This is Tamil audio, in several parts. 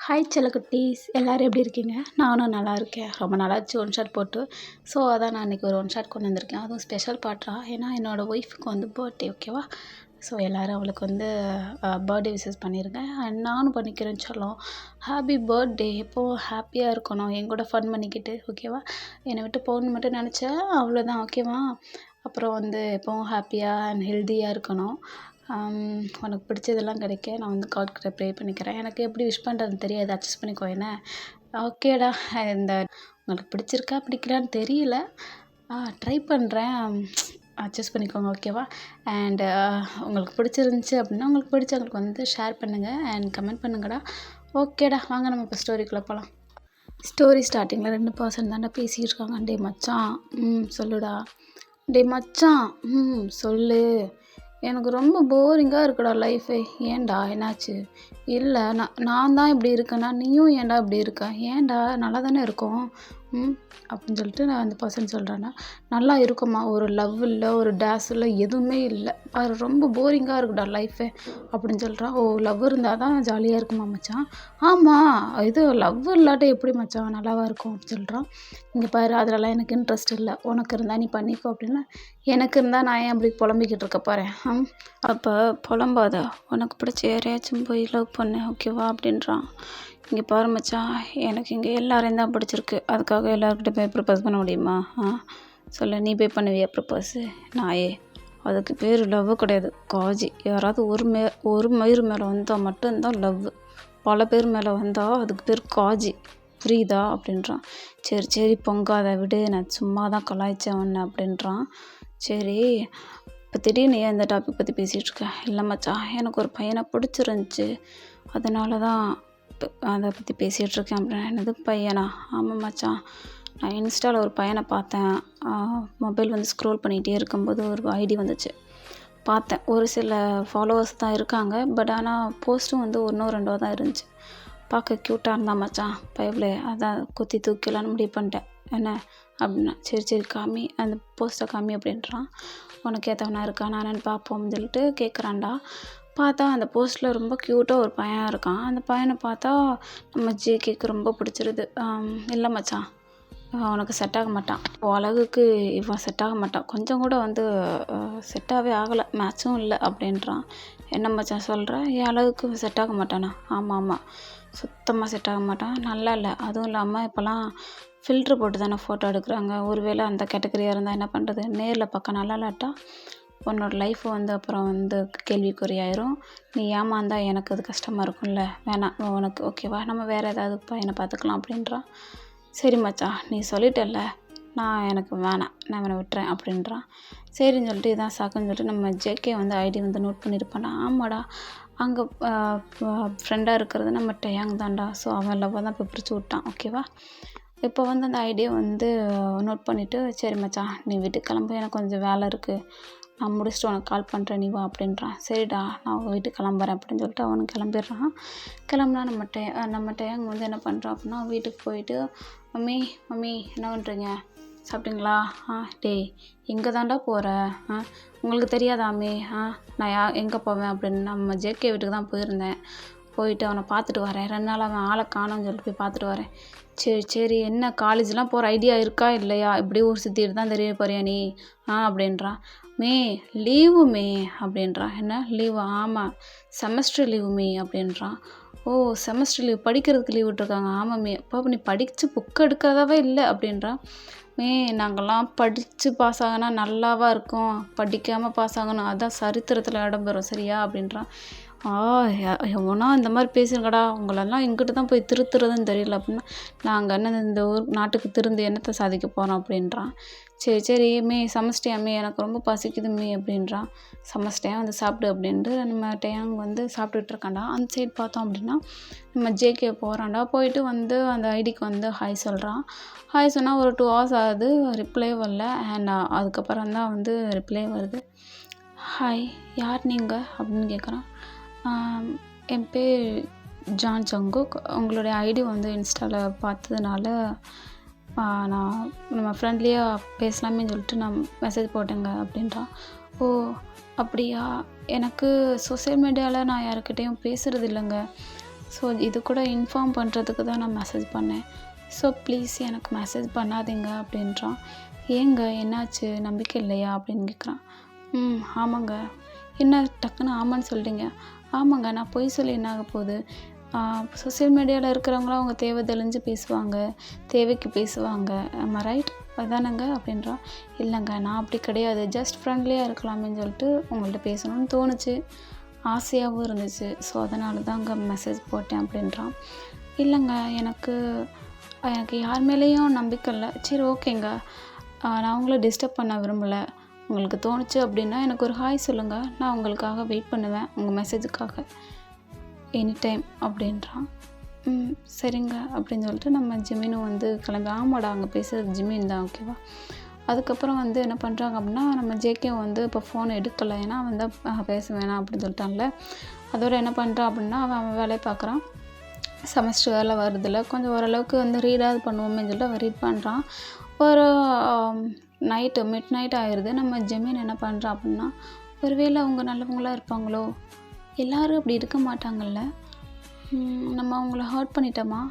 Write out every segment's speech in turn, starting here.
ஹாய் செல்லக்குட்டீஸ், எல்லோரும் எப்படி இருக்கீங்க? நானும் நல்லா இருக்கேன். ரொம்ப நாளாச்சு ஒன் ஷாட் போட்டு. ஸோ அதான் நான் இன்றைக்கி ஒரு ஒன் ஷாட் கொண்டு வந்திருக்கேன். அதுவும் ஸ்பெஷல் பார்ட்டா, ஏன்னா என்னோடய ஒய்ஃபுக்கு வந்து பர்த்டே, ஓகேவா? ஸோ எல்லோரும் அவளுக்கு வந்து பர்த்டே விஷஸ் பண்ணியிருக்கேன். அண்ட் நானும் பண்ணிக்கிறேன்னு சொல்லும். ஹாப்பி பர்த்டே, எப்போவும் ஹாப்பியாக இருக்கணும், என் கூட ஃபன் பண்ணிக்கிட்டு, ஓகேவா? என்னை விட்டு போகணுன்னு மட்டும் நினச்சேன், அவ்வளோதான், ஓகேவா? அப்புறம் வந்து எப்போவும் ஹாப்பியாக அண்ட் ஹெல்த்தியாக இருக்கணும். உனக்கு பிடிச்சதெல்லாம் கிடைக்க நான் வந்து காட் கிட்ட ப்ரே பண்ணிக்கிறேன். எனக்கு எப்படி விஷ் பண்ணுறதுன்னு தெரியாது, அட்ஜஸ்ட் பண்ணிக்கோ என்ன. ஓகேடா, இந்த உங்களுக்கு பிடிச்சிருக்கா பிடிக்கலான்னு தெரியல, ட்ரை பண்ணுறேன், அட்ஜஸ்ட் பண்ணிக்கோங்க, ஓகேவா? அண்ட் உங்களுக்கு பிடிச்சிருந்துச்சி அப்படின்னா உங்களுக்கு பிடிச்சவங்களுக்கு வந்து ஷேர் பண்ணுங்கள் அண்ட் கமெண்ட் பண்ணுங்கடா. ஓகேடா, வாங்க நம்ம இப்போ ஸ்டோரிக்குள்ளே போகலாம். ஸ்டோரி ஸ்டார்டிங்கில் 2 பர்சன் தாண்டா பேசிகிட்டு இருக்காங்க. டே மச்சான், சொல்லுடா. டே மச்சான், சொல்லு. எனக்கு ரொம்ப போரிங்காக இருக்குடா லைஃபே. ஏன்டா, என்னாச்சு? இல்லை, நான் தான் இப்படி இருக்கேன்னா நீயும் ஏன்டா இப்படி இருக்க? ஏன்டா, நல்லா தானே இருக்கும் அப்படின்னு சொல்லிட்டு நான் அந்த பர்சன் சொல்கிறேன்னா, நல்லா இருக்குமா, ஒரு லவ் இல்லை, ஒரு டேஸ் இல்லை, எதுவுமே இல்லை, அது ரொம்ப போரிங்காக இருக்குடா லைஃபே அப்படின்னு சொல்கிறான். ஓ, லவ் இருந்தால் தான் ஜாலியாக இருக்குமா மச்சான்? ஆமாம், இது லவ் இல்லாட்ட எப்படி மச்சான் நல்லாவாக இருக்கும் அப்படின்னு சொல்கிறான். இங்கே பாரு, அதிலலாம் எனக்கு இன்ட்ரெஸ்ட் இல்லை, உனக்கு இருந்தால் நீ பண்ணிக்கோ அப்படின்னா, எனக்கு இருந்தால் நான் ஏன் அப்படி புலம்பிக்கிட்டு இருக்க போகிறேன்? அப்போ புலம்பாத, உனக்கு பிடிச்ச யாரையாச்சும் போய் லவ் பண்ணு, ஓகேவா அப்படின்றான். இங்கே பாரு மச்சான், எனக்கு இங்கே எல்லாரையும் தான் பிடிச்சிருக்கு, அதுக்காக எல்லாருக்கிட்ட போய் ப்ரப்போஸ் பண்ண முடியுமா? சொல்ல, நீ போய் பண்ணுவியா ப்ரப்போஸு? நாயே, அதுக்கு பேர் லவ் கிடையாது, காஜி. யாராவது ஒரு மயிறு மேலே வந்தால் மட்டும்தான் லவ், பல பேர் மேலே வந்தால் அதுக்கு பேர் காஜி, புரியுதா அப்படின்றான். சரி பொங்காத விடு, நான் சும்மா தான் கலாய்ச்சேன் ஒன்று அப்படின்றான். சரி, இப்போ திடீர்னு ஏன் இந்த டாபிக் பற்றி பேசிகிட்டு இருக்கேன்? இல்லை மச்சான், எனக்கு ஒரு பையனை பிடிச்சிருந்துச்சி, அதனால தான் அதை பற்றி பேசிகிட்ருக்கேன் அப்படின்னா. என்னது பையனா? ஆமாம் மச்சான், நான் இன்ஸ்டாவில் ஒரு பையனை பார்த்தேன். மொபைல் வந்து ஸ்க்ரோல் பண்ணிகிட்டே இருக்கும்போது ஒரு ஐடி வந்துச்சு, பார்த்தேன். ஒரு சில ஃபாலோவர்ஸ் தான் இருக்காங்க, பட் ஆனால் போஸ்ட்டும் வந்து 1-2 தான் இருந்துச்சு. பார்க்க க்யூட்டாக இருந்தான் மச்சான் பைபிளே, அதான் குத்தி தூக்கிலான்னு முடிவு பண்ணிட்டேன். என்ன அப்படின்னா, சரி காமி, அந்த போஸ்ட்டை காமி அப்படின்றான். உனக்கு ஏற்றவனா இருக்கா, நானு பார்ப்போம்னு சொல்லிட்டு கேட்குறான்டா. பார்த்தா அந்த போஸ்ட்டில் ரொம்ப க்யூட்டாக ஒரு பையன் இருக்கான். அந்த பையனை பார்த்தா நம்ம ஜேகேக்கு ரொம்ப பிடிச்சிருது. இல்லை மச்சான், உனக்கு செட் ஆக மாட்டான், அழகுக்கு இவன் செட் ஆக மாட்டான், கொஞ்சம் கூட வந்து செட்டாகவே ஆகலை, மேட்சும் இல்லை அப்படின்றான். என்ன மச்சான் சொல்கிற, என் அழகுக்கு செட் ஆக மாட்டானா? ஆமாம், சுத்தமாக செட் ஆக மாட்டான், நல்லா இல்லை. அதுவும் இல்லாமல் இப்போலாம் ஃபில்ட்ரு போட்டு தானே ஃபோட்டோ எடுக்கிறாங்க. ஒருவேளை அந்த கேட்டகரியாக இருந்தால் என்ன பண்ணுறது? நேரில் பார்க்க நல்லா இல்லாட்டா உன்னோட லைஃப் வந்து அப்புறம் வந்து கேள்விக்குறியாயிரும். நீ ஏமாந்தா எனக்கு அது கஷ்டமாக இருக்கும்ல, வேணாம் உனக்கு, ஓகேவா? நம்ம வேறு ஏதாவது பையனை பார்த்துக்கலாம் அப்படின்றான். சரி மச்சான், நீ சொல்லிட்டல்ல, எனக்கு வேணாம், நான் அவனை விட்டுறேன் அப்படின்றான். சரின்னு சொல்லிட்டு இதான் சாக்குன்னு சொல்லிட்டு நம்ம ஜேகே வந்து ஐடி வந்து நோட் பண்ணியிருப்பான்டா. ஆமாடா, அங்கே ஃப்ரெண்டாக இருக்கிறது நம்ம டேயாங் தான்டா. ஸோ அவன் லவ்வை தான் இப்போ பிரித்து விட்டான், ஓகேவா? இப்போ வந்து அந்த ஐடியை வந்து நோட் பண்ணிவிட்டு, சரி மச்சான் நீ வீட்டுக்கு கிளம்பு, எனக்கு கொஞ்சம் வேலை இருக்குது, நான் முடிச்சுட்டு உனக்கு கால் பண்ணுறேன், நீ வா அப்படின்றான். சரிடா, நான் வீட்டுக்கு கிளம்புறேன் அப்படின்னு சொல்லிட்டு அவனுக்கு கிளம்பிடுறான். கிளம்புனா நம்ம டேயாங் வந்து என்ன பண்ணுறான் அப்படின்னா, வீட்டுக்கு போயிட்டு, மம்மி என்ன பண்ணுறீங்க, சாப்பிட்டீங்களா? டேய், எங்கே தாண்டா போகிற? உங்களுக்கு தெரியாதாமே? நான் எங்கே போவேன் அப்படின்னு. நம்ம ஜேகே வீட்டுக்கு தான் போயிருந்தேன், போயிட்டு அவனை பார்த்துட்டு வரேன், 2 நாள் அவன் ஆளை காணோன்னு சொல்லிட்டு போய் பார்த்துட்டு வரேன். சரி என்ன காலேஜ்லாம் போகிற ஐடியா இருக்கா இல்லையா? இப்படி ஊர் சுற்றிட்டு தான் தெரிய போறியா நீ? அப்படின்றான். லீவு அப்படின்றான். என்ன லீவு? ஆமாம், செமஸ்டர் லீவு அப்படின்றான். ஓ, செமஸ்டர் லீவ், படிக்கிறதுக்கு லீவ் விட்ருக்காங்க. ஆமாம் அப்போ நீ படித்து புக் எடுக்கிறதாவே இல்லை அப்படின்றான். நாங்கள்லாம் படித்து பாஸ் ஆகினா நல்லாவா இருக்கும், படிக்காமல் பாஸ் ஆகணும், அதான் சரித்திரத்தில் இடம் பெறும், சரியா அப்படின்றான். எவனா இந்த மாதிரி பேசுங்கடா, உங்களெல்லாம் எங்கிட்ட தான் போய் திருத்துறதுன்னு தெரியல அப்படின்னா. நாங்கள் என்ன இந்த ஊர் நாட்டுக்கு திருந்து என்னத்தை சாதிக்க போகிறோம் அப்படின்றான். சரி சமைச்சிட்டியாமே, எனக்கு ரொம்ப பசிக்குதுமே அப்படின்றான். சமைச்சிட்டேன், வந்து சாப்பிடு அப்படின்ட்டு நம்ம டேயாங் வந்து சாப்பிட்டுட்டு இருக்கான்டா. அந்த சைடு பார்த்தோம் அப்படின்னா நம்ம ஜேகே போகிறான்டா. போயிட்டு வந்து அந்த ஐடிக்கு வந்து ஹாய் சொல்கிறான். ஹாய் சொன்னால் ஒரு 2 hours ஆகுது, ரிப்ளே வரல. அண்ட் அதுக்கப்புறம் தான் வந்து ரிப்ளே வருது. ஹாய், யார் நீங்கள் அப்படின்னு கேட்குறான். என் பேர் ஜான் ஜங்குக், உங்களுடைய ஐடி வந்து இன்ஸ்டாவில் பார்த்ததுனால நான் நம்ம ஃப்ரெண்ட்லியாக பேசலாமேன்னு சொல்லிட்டு நான் மெசேஜ் போட்டேங்க அப்படின்றான். ஓ அப்படியா, எனக்கு சோசியல் மீடியாவில் நான் யாருக்கிட்டேயும் பேசுகிறது இல்லைங்க, ஸோ இது கூட இன்ஃபார்ம் பண்ணுறதுக்கு தான் நான் மெசேஜ் பண்ணேன். ஸோ ப்ளீஸ் எனக்கு மெசேஜ் பண்ணாதீங்க அப்படின்றான். ஏங்க என்னாச்சு, நம்பிக்கை இல்லையா அப்படின்னு கேட்குறான். ஆமாங்க. என்ன டக்குன்னு ஆமான்னு சொல்லிட்டீங்க? ஆமாங்க, நான் பொய் சொல்லி என்ன ஆக போகுது? சோசியல் மீடியாவில் இருக்கிறவங்களாம் அவங்க தேவை தெளிஞ்சு பேசுவாங்க, தேவைக்கு பேசுவாங்க, ஆமாம் ரைட் அதானங்க அப்படின்றான். இல்லைங்க, நான் அப்படி கிடையாது, ஜஸ்ட் ஃப்ரெண்ட்லியாக இருக்கலாமேன்னு சொல்லிட்டு உங்கள்கிட்ட பேசணும்னு தோணுச்சு, ஆசையாகவும் இருந்துச்சு, ஸோ அதனால தாங்க மெசேஜ் போட்டேன் அப்படின்றான். இல்லைங்க, எனக்கு யார் மேலேயும் நம்பிக்கை இல்லை. சரி ஓகேங்க, நான் உங்களை டிஸ்டர்ப் பண்ண விரும்பலை. உங்களுக்கு தோணுச்சு அப்படின்னா எனக்கு ஒரு ஹாய் சொல்லுங்கள், நான் உங்களுக்காக வெயிட் பண்ணுவேன், உங்கள் மெசேஜுக்காக எனி டைம் அப்படின்றான். சரிங்க அப்படின்னு சொல்லிட்டு நம்ம ஜிமினும் வந்து கிளம்பி, ஆமாடா அங்கே பேசுகிறது ஜிமின் தான் ஓகேவா. அதுக்கப்புறம் வந்து என்ன பண்ணுறாங்க அப்படின்னா, நம்ம ஜேகேவும் வந்து இப்போ ஃபோன் எடுக்கலை, ஏன்னா அவன் தான் பேச வேணாம் அப்படின்னு சொல்லிட்டான்ல. அதோட என்ன பண்ணுறான் அப்படின்னா, அவன் வேலையை பார்க்குறான். செமஸ்டர் வேலை வருதில்ல, கொஞ்சம் ஓரளவுக்கு வந்து ரீடாவது பண்ணுவோமேன்னு சொல்லிட்டு அவன் ரீட் பண்ணுறான். ஒரு மிட் நைட் ஆயிடுது. நம்ம ஜெமீன் என்ன பண்ணுறான் அப்படின்னா, ஒருவேளை அவங்க நல்லவங்களாக இருப்பாங்களோ, எல்லோரும் அப்படி இருக்க மாட்டாங்கல்ல, நம்ம அவங்கள ஹர்ட் பண்ணிட்டோமா?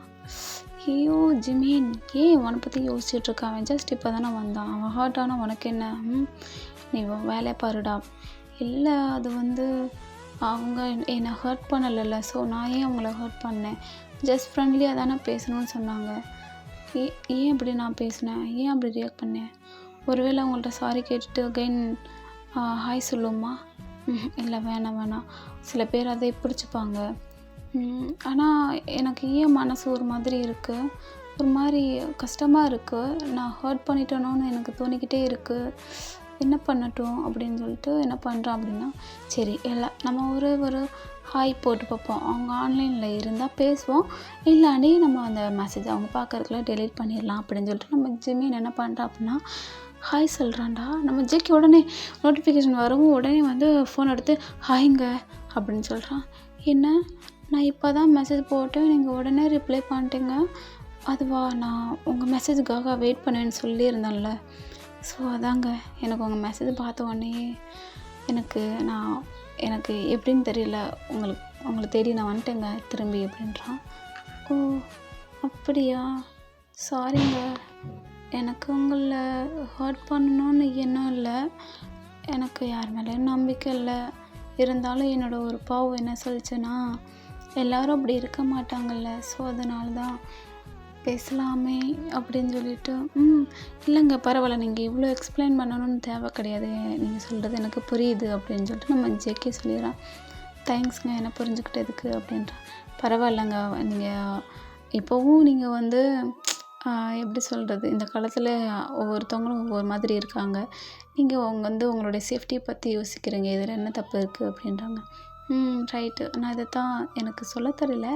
ஐயோ ஜிமீன், ஏன் உன்னை பற்றி யோசிச்சுட்ருக்கான்? அவன் ஜஸ்ட் இப்போ தானே வந்தான், அவன் ஹர்ட் ஆனால் உனக்கு என்ன? நீ வேலையை பாருடா. இல்லை, அது வந்து அவங்க என்னை ஹர்ட் பண்ணலைல்ல, ஸோ நான் ஏன் அவங்கள ஹர்ட் பண்ணேன்? ஜஸ்ட் ஃப்ரெண்ட்லியாக தானே பேசணும்னு சொன்னாங்க. ஏன் அப்படி நான் பேசினேன்? ஏன் அப்படி ரியாக்ட் பண்ணேன்? ஒருவேளை அவங்கள்ட்ட சாரி கேட்டுட்டு அகைன் ஹாய் சொல்லுமா? இல்லை வேணாம். சில பேர் அதை பிடிச்சிப்பாங்க. ஆனால் எனக்கு ஏன் மனசு ஒரு மாதிரி இருக்குது, ஒரு மாதிரி கஷ்டமாக இருக்குது, நான் ஹர்ட் பண்ணிட்டேனோன்னு எனக்கு தோணிக்கிட்டே இருக்குது, என்ன பண்ணட்டும் அப்படின்னு சொல்லிட்டு என்ன பண்ணுறான் அப்படின்னா, சரி நம்ம ஒரு ஹாய் போட்டு பார்ப்போம், அவங்க ஆன்லைனில் இருந்தால் பேசுவோம், இல்லாண்டி நம்ம அந்த மெசேஜ் அவங்க பார்க்கறதுக்குள்ள டெலீட் பண்ணிடலாம் அப்படின்னு சொல்லிட்டு நம்ம ஜிமின் என்ன பண்ணுறான் அப்படின்னா ஹாய் சொல்கிறான்டா. நம்ம ஜேகே உடனே நோட்டிஃபிகேஷன் வரவும் உடனே வந்து ஃபோன் எடுத்து ஹாய்ங்க அப்படின்னு சொல்கிறான். என்ன, நான் இப்போ தான் மெசேஜ் போட்டேன், நீங்கள் உடனே ரிப்ளை பண்ணிட்டீங்க, அதுவா? நான் உங்கள் மெசேஜுக்காக வெயிட் பண்ணுவேன்னு சொல்லியிருந்தேன்ல, ஸோ அதாங்க எனக்கு உங்கள் மெசேஜ் பார்த்த உடனே எனக்கு எப்படின்னு தெரியல, உங்களை தேடி நான் வந்துட்டேங்க திரும்பி அப்படின்றான். ஓ அப்படியா, சாரிங்க, எனக்கு உங்களை ஹர்ட் பண்ணணும்னு எண்ணம் இல்லை, எனக்கு யார் மேலேயும் நம்பிக்கை இல்லை, இருந்தாலும் என்னோடய ஒரு பாவம் என்ன சொல்லிச்சுன்னா, எல்லோரும் அப்படி இருக்க மாட்டாங்கல்ல, ஸோ அதனால தான் பேசலாமே அப்படின்னு சொல்லிட்டு. இல்லைங்க பரவாயில்ல, நீங்கள் இவ்வளோ எக்ஸ்பிளைன் பண்ணணும்னு தேவை கிடையாது, நீங்கள் சொல்கிறது எனக்கு புரியுது அப்படின்னு சொல்லிட்டு நம்ம ஜேகே சொல்லிடுறான். தேங்க்ஸ்ங்க என்னை புரிஞ்சுக்கிட்டதுக்கு அப்படின்றான். பரவாயில்லைங்க, நீங்கள் இப்போவும் நீங்கள் வந்து எப்படி சொல்கிறது, இந்த காலத்தில் ஒவ்வொருத்தவங்களும் ஒவ்வொரு மாதிரி இருக்காங்க, அவங்க வந்து உங்களுடைய சேஃப்டியை பற்றி யோசிக்கிறீங்க, இதில் என்ன தப்பு இருக்குது அப்படின்றாங்க. ரைட்டு, நான் இதை தான் எனக்கு சொல்ல தெரியல,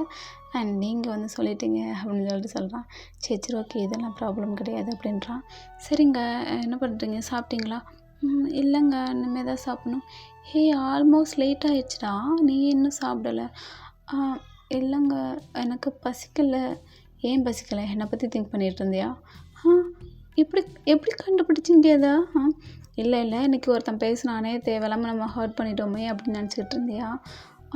அண்ட் நீங்கள் வந்து சொல்லிட்டீங்க அப்படின்னு சொல்லிட்டு சொல்கிறான். சரி ஓகே, இதெல்லாம் ப்ராப்ளம் கிடையாது அப்படின்றான். சரிங்க, என்ன பண்ணுறீங்க, சாப்பிட்டீங்களா? இல்லைங்க, இனிமேல் தான் சாப்பிடணும். ஆல்மோஸ்ட் லேட் ஆகிடுச்சிடா, நீ இன்னும் சாப்பிடலை? இல்லைங்க, எனக்கு பசிக்கலை. ஏன் பசிக்கலை? என்னை பற்றி திங்க் பண்ணிகிட்டு இருந்தியா? எப்படி கண்டுபிடிச்சிங்க அதை? இல்லை இன்றைக்கி ஒருத்தன் பேசினானே, தேவையில்லாமல் நம்ம ஹர்ட் பண்ணிட்டோமே அப்படின்னு நினச்சிக்கிட்டு இருந்தியா?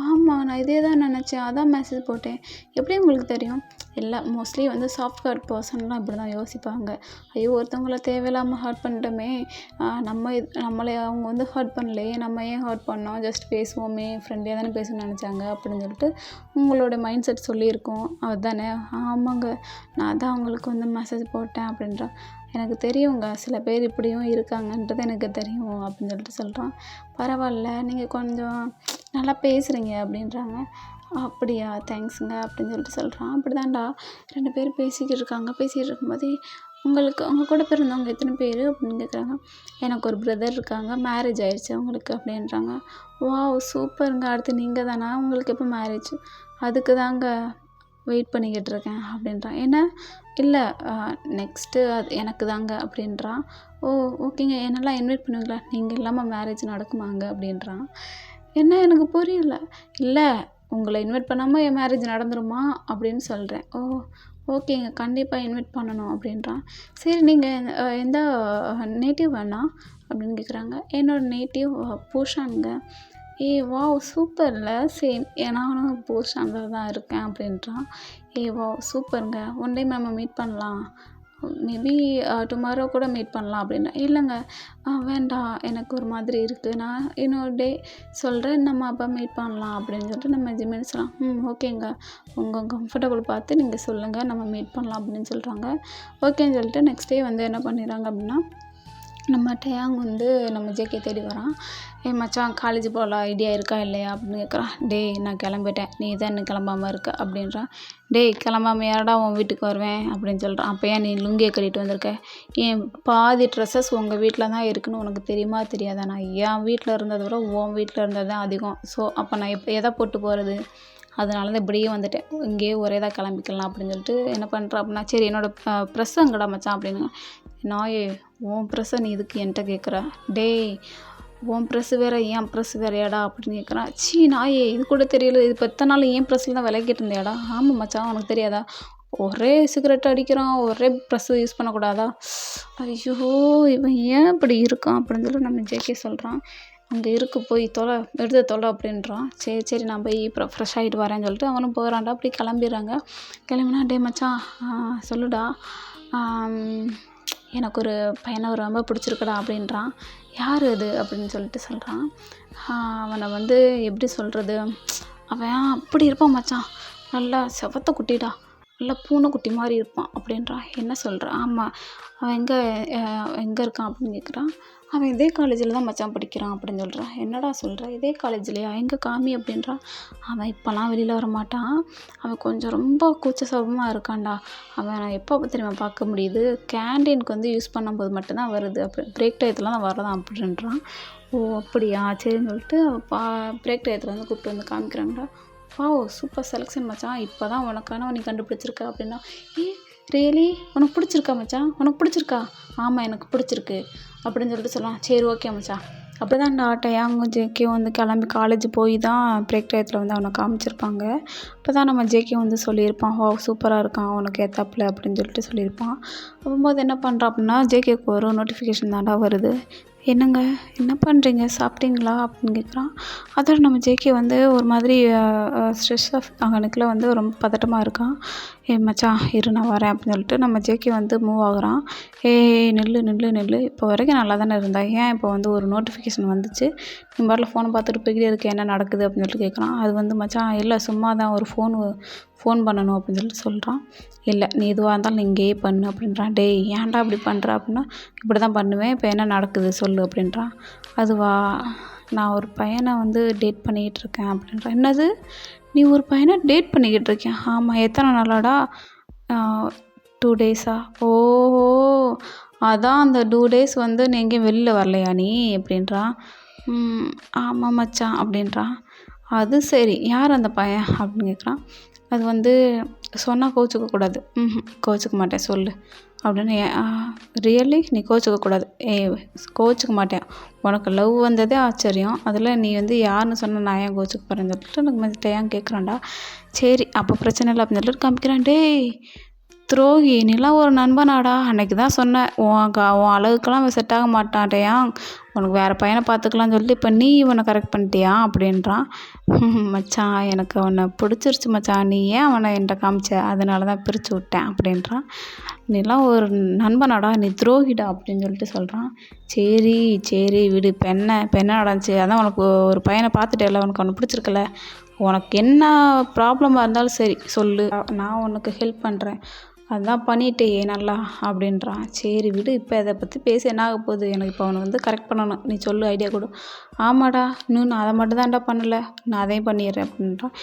ஆமாம், நான் இதே தான் நினச்சேன், அதான் மெசேஜ் போட்டேன். எப்படி உங்களுக்கு தெரியும்? மோஸ்ட்லி வந்து சாஃப்ட்வேர் பர்சன்லாம் இப்படி தான் யோசிப்பாங்க. ஐயோ ஒருத்தவங்கள தேவையில்லாமல் ஹர்ட் பண்ணிட்டோமே, நம்மளை அவங்க வந்து ஹர்ட் பண்ணலையே, நம்ம ஏன் ஹர்ட் பண்ணோம், ஜஸ்ட் பேசுவோமே, ஃப்ரெண்ட்லியாக தானே பேசணும்னு நினச்சாங்க அப்படின்னு சொல்லிட்டு உங்களோட மைண்ட் செட் சொல்லியிருக்கோம், அதுதானே? ஆமாங்க, நான் தான் அவங்களுக்கு வந்து மெசேஜ் போட்டேன் அப்படின்றா. எனக்கு தெரியுங்க, சில பேர் இப்படியும் இருக்காங்கன்றது எனக்கு தெரியும் அப்படின்னு சொல்லிட்டு சொல்கிறான். பரவாயில்ல, நீங்கள் கொஞ்சம் நல்லா பேசுகிறீங்க அப்படின்றாங்க. அப்படியா, தேங்க்ஸுங்க அப்படின்னு சொல்லிட்டு சொல்கிறான். அப்படி தான்டா 2 பேர் பேசிக்கிட்டு இருக்கும்போது, உங்கள் கூட பிறந்தவங்க எத்தனை பேர் அப்படின்னு கேட்குறாங்க. எனக்கு ஒரு பிரதர் இருக்காங்க, மேரேஜ் ஆயிடுச்சு அவங்களுக்கு அப்படின்றாங்க. வாவ் சூப்பருங்க, அடுத்து நீங்கள் தானா, உங்களுக்கு எப்போ மேரேஜ்? அதுக்கு தாங்க வெயிட் பண்ணிக்கிட்டு இருக்கேன் அப்படின்றான். ஏன்னா இல்லை நெக்ஸ்ட்டு அது எனக்கு தாங்க அப்படின்றான். ஓ ஓகேங்க, என்னெல்லாம் இன்வைட் பண்ணுவீங்களா? நீங்கள் இல்லாமல் மேரேஜ் நடக்குமாங்க அப்படின்றான். என்ன எனக்கு புரியல. இல்லை, உங்களை இன்வைட் பண்ணாமல் என் மேரேஜ் நடந்துருமா அப்படின்னு சொல்கிறேன். ஓ ஓகேங்க, கண்டிப்பாக இன்வைட் பண்ணணும் அப்படின்றான். சரி, நீங்கள் எந்த நேட்டிவ் வேணா அப்படின்னு கேட்குறாங்க. என்னோடய நேட்டிவ் பூஷானுங்க. வாவ்! சூப்பர்ல. சேம். நானும் போஸ்ட் ஸ்டாண்டர்ட்ல தான் இருக்கேன் அப்படின்றான். வாவ்! சூப்பர்ங்க. ஒன் டே நம்ம மீட் பண்ணலாம். மேபி டுமாரோ கூட மீட் பண்ணலாம் அப்படின்னேன். இல்லைங்க வேண்டாம் எனக்கு ஒரு மாதிரி இருக்குது. நான் இன்னொரு டே சொல்கிறேன். நம்ம அப்போ மீட் பண்ணலாம் அப்படின்னு சொல்லிட்டு நம்ம ஜிமினி சொல்லலாம். ஓகேங்க. உங்கள் கம்ஃபர்டபுள் பார்த்து நீங்கள் சொல்லுங்கள். நம்ம மீட் பண்ணலாம் அப்படின்னு சொல்கிறாங்க. ஓகேன்னு சொல்லிட்டு நெக்ஸ்ட் டே வந்து என்ன பண்ணிடுறாங்க அப்படின்னா, நம்ம டேயாங் வந்து நம்ம ஜேகே தேடி வரான். மச்சான் காலேஜ் போகலாம் ஐடியா இருக்கா இல்லையா அப்படின்னு கேட்குறான். டேய் நான் கிளம்பிட்டேன், நீ தான் இன்னும் கிளம்பாமல் இருக்க அப்படின்றான். டேய் கிளம்பாம யாரடா உன் வீட்டுக்கு வருவேன் அப்படின்னு சொல்கிறான். அப்போ ஏன் நீ லுங்கியை கட்டிட்டு வந்திருக்க? என் பாதி ட்ரெஸ்ஸஸ் உங்கள் வீட்டில் தான் இருக்குன்னு உனக்கு தெரியுமா தெரியாதா? நான் என் வீட்டில் இருந்ததை விட உன் வீட்டில் இருந்தது தான் அதிகம். ஸோ அப்போ நான் எதை போட்டு போகிறது? அதனால தான் இப்படியே வந்துட்டேன். இங்கேயே ஒரே தான் கிளம்பிக்கலாம் அப்படின்னு சொல்லிட்டு என்ன பண்ணுறேன் அப்படின்னா, சரி என்னோடய ப்ரெஸ் எங்கடா மச்சான் அப்படின்னு. நாயே உன் ப்ரெஸ்ஸை நீ இதுக்கு என்கிட்ட கேட்குற? டேய் உன் ப்ரெஸ்ஸு வேறு என் ப்ரெஸ்ஸு வேறையாடா அப்படின்னு கேட்குறான். நாயே இது கூட தெரியல, இது இப்போ எத்தனை நாள் என் ப்ரெஸ்ஸில் தான் விளக்கிட்டு இருந்தியாடா? ஆமாம் மச்சான் உனக்கு தெரியாதா? ஒரே சிகரெட் அடிக்கிறான், ஒரே ப்ரெஸ்ஸு யூஸ் பண்ணக்கூடாதா? ஐயோ இவன் ஏன் இப்படி இருக்கான் அப்படின்னு சொல்லி நம்ம ஜேகே சொல்கிறான். அங்கே இருக்கு போய் எடுத்து தொலை அப்படின்றான். சரி நான் போய் அப்புறம் ஃப்ரெஷ் ஆகிட்டு வரேன்னு சொல்லிட்டு அவனும் போகிறான்டா. அப்படி கிளம்பிடுறாங்க. கிளம்பினா டே மச்சான் சொல்லுடா, எனக்கு ஒரு பையனை ரொம்ப பிடிச்சிருக்குடா அப்படின்றான். யார் அது அப்படின்னு சொல்லிட்டு சொல்கிறான். அவனை வந்து எப்படி சொல்கிறது, அவன் அப்படி இருப்பான் மச்சான், நல்லா செவத்த குட்டிடா, நல்லா பூனைக்குட்டி மாதிரி இருப்பான் அப்படின்றான். என்ன சொல்கிறான்? ஆமாம் அவன் எங்கே இருக்கான் அப்படின்னு கேட்குறான். அவன் இதே காலேஜில் தான் மச்சான் படிக்கிறான் அப்படின்னு சொல்கிறான். என்னடா சொல்கிற, இதே காலேஜ்லையா? எங்கே காமி அப்படின்றான். அவன் இப்போலாம் வெளியில் வர மாட்டான், அவன் கொஞ்சம் ரொம்ப கூச்ச சுபாவமாக இருக்கான்டா. அவன் எப்போ தெரியுமா பார்க்க முடியுது, கேண்டீனுக்கு வந்து யூஸ் பண்ணும்போது மட்டும்தான் வருது, அப்படி பிரேக் டயத்தில் தான் வரதான் அப்படின்றான். ஓ அப்படியா சரின்னு சொல்லிட்டு பிரேக் டயத்தில் வந்து கூப்பிட்டு வந்து காமிக்கிறாங்கடா. சூப்பர் செலெக்ஷன் மச்சான், இப்போ தான் உனக்கான நீ கண்டுபிடிச்சிருக்க அப்படின்னா. ரியலி உனக்கு பிடிச்சிருக்கா மச்சான்? உனக்கு பிடிச்சிருக்கா? ஆமாம் எனக்கு பிடிச்சிருக்கு அப்படின்னு சொல்லிட்டு சொல்லலாம். சரி ஓகே மச்சான். அப்படி தான் டேயாங் ஜேகே வந்து கிளம்பி காலேஜ் போய் தான் பிரேக் டயத்தில் வந்து அவனை காமிச்சிருப்பாங்க. அப்போ தான் நம்ம ஜேகே வந்து சொல்லியிருப்பான், சூப்பராக இருக்கான் உனக்கு ஏத்தாப்புல அப்படின்னு சொல்லிட்டு சொல்லியிருப்பான். அப்போது என்ன பண்ணுறான் அப்படின்னா, ஜேகேக்கு ஒரு நோட்டிஃபிகேஷன் தாண்டா வருது. என்னங்க என்ன பண்ணுறீங்க, சாப்பிட்டீங்களா அப்படின்னு கேட்குறான். அதோட நம்ம ஜேகே வந்து ஒரு மாதிரி ஸ்ட்ரெஸ் ஆஃப் அவனுக்குள்ள வந்து ரொம்ப பதட்டமாக இருக்கான். மச்சான் இரு நான் வரேன் அப்படின்னு சொல்லிட்டு நம்ம ஜேகே வந்து மூவ் ஆகுறான். நில்லு இப்போ வரைக்கும் நல்லா தானே இருந்தா, ஏன் இப்போ வந்து ஒரு நோட்டிஃபிகேஷன் வந்துச்சு, நீ பாட்டில் ஃபோனை பார்த்துட்டு போய்கிட்டே இருக்க, என்ன நடக்குது அப்படின்னு சொல்லிட்டு கேட்குறான். அது வந்து மச்சான் இல்லை சும்மா தான் ஒரு ஃபோன் பண்ணணும் அப்படின்னு சொல்லிட்டு சொல்கிறான். இல்லை நீ எதுவாக இருந்தாலும் நீ இங்கேயே பண்ணு அப்படின்றான். டேய் ஏன்டா இப்படி பண்ணுற அப்படின்னா, இப்படி தான் பண்ணுவேன், இப்போ என்ன நடக்குது சொல்லு அப்படின்றான். அதுவா நான் ஒரு பையனை வந்து டேட் பண்ணிக்கிட்டு இருக்கேன் அப்படின்றான். என்னது நீ ஒரு பையனை டேட் பண்ணிக்கிட்டு இருக்கேன்? ஆமாம் எத்தனை நாளாடா? 2 டேஸா? ஓஹோ அதான் அந்த 2 டேஸ் வந்து நீ எங்கேயும் வெளியில் வரலையா நீ அப்படின்றான். ஆமாம் மச்சான் அப்படின்றான். அது சரி யார் அந்த பையன் அப்படின்னு கேட்குறான். அது வந்து சொன்னால் கோச்சிக்கக்கூடாது. கோச்சிக்க மாட்டேன் சொல்லு அப்படின்னு. ரியலி நீ கோச்சிக்கக்கூடாது. கோச்சிக்க மாட்டேன், உனக்கு லவ் வந்ததே ஆச்சரியம், அதில் நீ வந்து யாருன்னு சொன்னால் நான் ஏன் கோச்சிக்க போகிறேன்னு சொல்லிட்டு எனக்கு மதிட்ட ஏன் கேட்குறான்டா. சரி அப்போ பிரச்சனை இல்லை அப்படின்னு சொல்லிட்டு காமிக்கிறான். டேய் துரோகி நீலாம் ஒரு நண்பனாடா, அன்றைக்கி தான் சொன்னேன் உன் அழகுக்கெல்லாம் செட் ஆக மாட்டான்டையா, உனக்கு வேறு பையனை பார்த்துக்கலான்னு சொல்லிட்டு இப்போ நீ இவனை கரெக்ட் பண்ணிட்டியா அப்படின்றான். மச்சான் எனக்கு அவனை பிடிச்சிருச்சு மச்சான், நீ ஏன் அவனை என்கிட்ட காமிச்ச, அதனால தான் பிரித்து விட்டேன் அப்படின்றான். நீலாம் ஒரு நண்பனாடா, நீ துரோகிடா அப்படின்னு சொல்லிட்டு சொல்கிறான். சரி விடு, இப்போ என்ன நடந்துச்சு, அதான் உனக்கு ஒரு பையனை பார்த்துட்டேல, உனக்கு அவனை பிடிச்சிருக்கல, உனக்கு என்ன ப்ராப்ளமாக இருந்தாலும் சரி சொல்லு, நான் உனக்கு ஹெல்ப் பண்ணுறேன், அதான் பண்ணிட்டே நல்லா அப்படின்றான். சரி விடு, இப்போ இதை பற்றி பேசி என்ன ஆக போகுது, எனக்கு இப்போ அவனை வந்து கரெக்ட் பண்ணணும், நீ சொல்லு ஐடியா கொடு. ஆமாடா இன்னும் நான் அதை மட்டும் தான்டா பண்ணலை, நான் அதையும் பண்ணிடுறேன் அப்படின்றான்.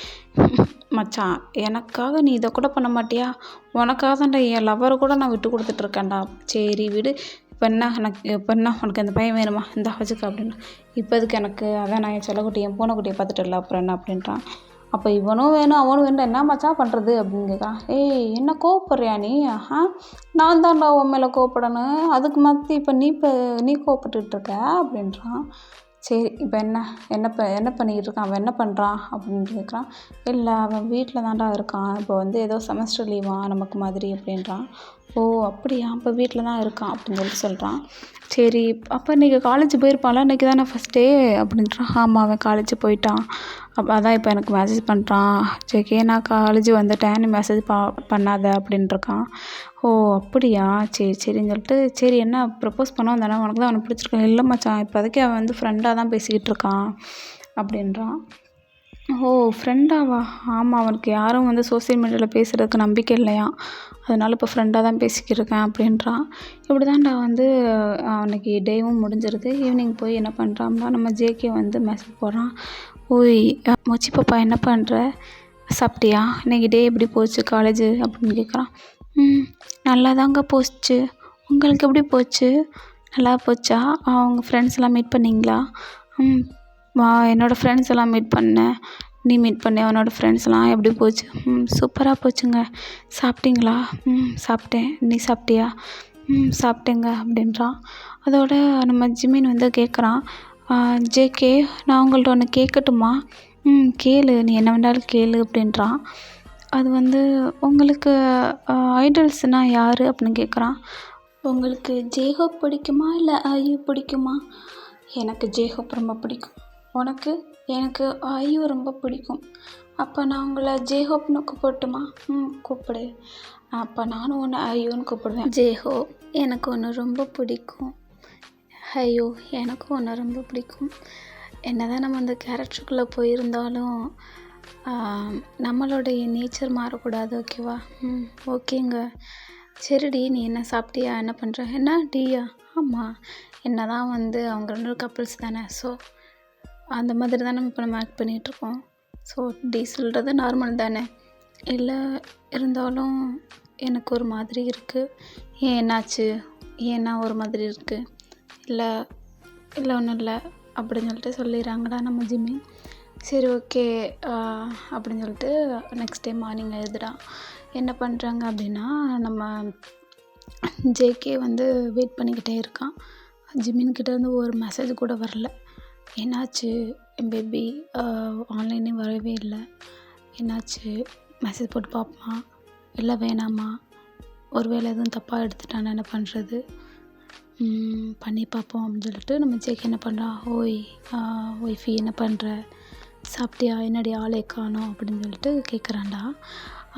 மச்சான் எனக்காக நீ இதை கூட பண்ண மாட்டியா, உனக்காக தான்டா என் லவ்வரை கூட நான் விட்டு கொடுத்துட்ருக்கேன்டா. சரி விடு, இப்போ என்ன உனக்கு அந்த பையன் வேணுமா, இந்த வச்சுக்க அப்படின்னா. இப்போதுக்கு எனக்கு அதான் நான் என் செல்லக்குட்டி என் பூனைக்குட்டியை பார்த்துட்டல அப்புறம் என்ன அப்படின்றான். அப்போ இவனும் வேணும் அவனும் வேணும், என்ன மச்சான் பண்ணுறது அப்படின்னு கேட்குறான். என்ன கோவப்படுறியா நீ? நான் தான்டா உன் மேலே கோவப்படணும், அதுக்கு மாற்றி இப்போ நீ கோவப்பட்டுக்கிட்டு இருக்க அப்படின்றான். சரி இப்போ என்ன பண்ணிக்கிட்டு இருக்கான், அவன் என்ன பண்ணுறான் அப்படின்னு கேட்குறான். இல்லை அவன் வீட்டில் தான்டா இருக்கான், இப்போ வந்து ஏதோ செமஸ்டர் லீவா நமக்கு மாதிரி அப்படின்றான். ஓ அப்படியா, அப்போ வீட்டில் தான் இருக்கான் அப்படின்னு சொல்லிட்டு சொல்கிறான். சரி, அப்போ இன்றைக்கி காலேஜ் போயிருப்பான்ல, இன்றைக்கி தானே ஃபஸ்ட் டே அப்படின்றான். ஆமாம், அவன் காலேஜ் போயிட்டான். அதான் இப்போ எனக்கு மெசேஜ் பண்ணுறான். ஜேகே நான் காலேஜ் வந்துட்டேன், நீ மெசேஜ் பண்ணாத அப்படின்ட்டுருக்கான். ஓ அப்படியா, சரி சரின்னு சொல்லிட்டு, சரி என்ன ப்ரப்போஸ் பண்ண வந்தானே, உனக்கு தான் அவனை பிடிச்சிருக்கேன். இல்லை மச்சான், இப்போதைக்கு அவன் வந்து ஃப்ரெண்டாக தான் பேசிக்கிட்டு இருக்கான் அப்படின்றான். ஓ ஃப்ரெண்டாவா? ஆமாம், அவனுக்கு யாரும் வந்து சோசியல் மீடியாவில் பேசுகிறதுக்கு நம்பிக்கை இல்லையாம். அதனால இப்போ ஃப்ரெண்டாக தான் பேசிக்கிட்டு இருக்கேன் அப்படின்றான். இப்படி தான்டா வந்து அன்னைக்கு டேவும் முடிஞ்சிருது. ஈவினிங் போய் என்ன பண்ணுறான்னா, நம்ம ஜேகே வந்து மெசேஜ் போடுறான். ஓய் மொச்சி பாப்பா என்ன பண்ணுற, சாப்பிட்டியா, இன்னைக்கு டே எப்படி போச்சு காலேஜு அப்படின்னு கேட்குறான். நல்லா தாங்க போச்சு, உங்களுக்கு எப்படி போச்சு? நல்லா போச்சா? அவங்க ஃப்ரெண்ட்ஸ் எல்லாம் மீட் பண்ணிங்களா? என்னோடய ஃப்ரெண்ட்ஸ் எல்லாம் மீட் பண்ணேன். நீ மீட் பண்ணி அவனோட ஃப்ரெண்ட்ஸ்லாம் எப்படி போச்சு? சூப்பராக போச்சுங்க. சாப்பிட்டீங்களா? சாப்பிட்டேன். நீ சாப்பிட்டியா? சாப்பிட்டேங்க அப்படின்றான். அதோட நம்ம ஜிமின் வந்து கேட்குறான், ஜேகே நான் உங்கள்ட்ட ஒன்று கேட்கட்டுமா? கேளு, நீ என்ன வேணாலும் கேளு அப்படின்றான். அது வந்து உங்களுக்கு ஐடல்ஸ்னால் யார் அப்படின்னு கேட்குறான். உங்களுக்கு ஜேஹோப் பிடிக்குமா இல்லை ஐயூ பிடிக்குமா? எனக்கு ஜேஹோப் ரொம்ப பிடிக்கும். உனக்கு? எனக்கு ஐயூ ரொம்ப பிடிக்கும். அப்போ நான் உங்களை ஜேஹோப்னு கூப்பிடட்டுமா? கூப்பிடு. அப்போ நானும் ஒன்று ஐயூன்னு கூப்பிடுவேன். ஜேஹோப் எனக்கு ஒன்று ரொம்ப பிடிக்கும். ஐயோ எனக்கும் ஒன்று ரொம்ப பிடிக்கும். என்ன தான் நம்ம அந்த கேரக்டருக்குள்ளே போயிருந்தாலும் நம்மளுடைய நேச்சர் மாறக்கூடாது, ஓகேவா? ஓகேங்க. சரிடி, நீ என்ன சாப்பிட்டியா, என்ன பண்ணுற? என்ன டீயா? ஆமாம், என்ன தான் வந்து அவங்க 2 கப்புள்ஸ் தானே, ஸோ அந்த மாதிரி தானே இப்போ நம்ம ஆக்ட் பண்ணிகிட்ருக்கோம். ஸோ டீ சொல்கிறது நார்மல் தானே. இல்லை இருந்தாலும் எனக்கு ஒரு மாதிரி இருக்குது. ஏன் என்னாச்சு? ஏன்னா ஒரு மாதிரி இருக்குது? இல்லை இல்லை ஒன்றும் இல்லை அப்படின்னு சொல்லிட்டு சொல்லிடுறாங்கடா நம்ம ஜிம்மி. சரி ஓகே அப்படின்னு சொல்லிட்டு நெக்ஸ்ட் டே மார்னிங் எழுதுறான். என்ன பண்ணுறாங்க அப்படின்னா, நம்ம ஜேகே வந்து வெயிட் பண்ணிக்கிட்டே இருக்கான். ஜிமின்கிட்ட இருந்து ஒரு மெசேஜ் கூட வரல. என்னாச்சு என் பேபி, ஆன்லைனே வரவே இல்லை, என்னாச்சு? மெசேஜ் போட்டு பார்ப்போமா இல்லை வேணாமா? ஒரு வேளை எதுவும் தப்பாக எடுத்துட்டானா என்ன பண்ணுறது? பண்ணி பார்ப்போம் அப்படின்னு சொல்லிட்டு நம்ம ஜேகே என்ன பண்ணுறான். ஓய் ஒய்ஃபி என்ன பண்ணுற, சாப்பிட்டியா, என்னடி ஆளே காணோம் அப்படின்னு சொல்லிட்டு கேட்குறான்டா.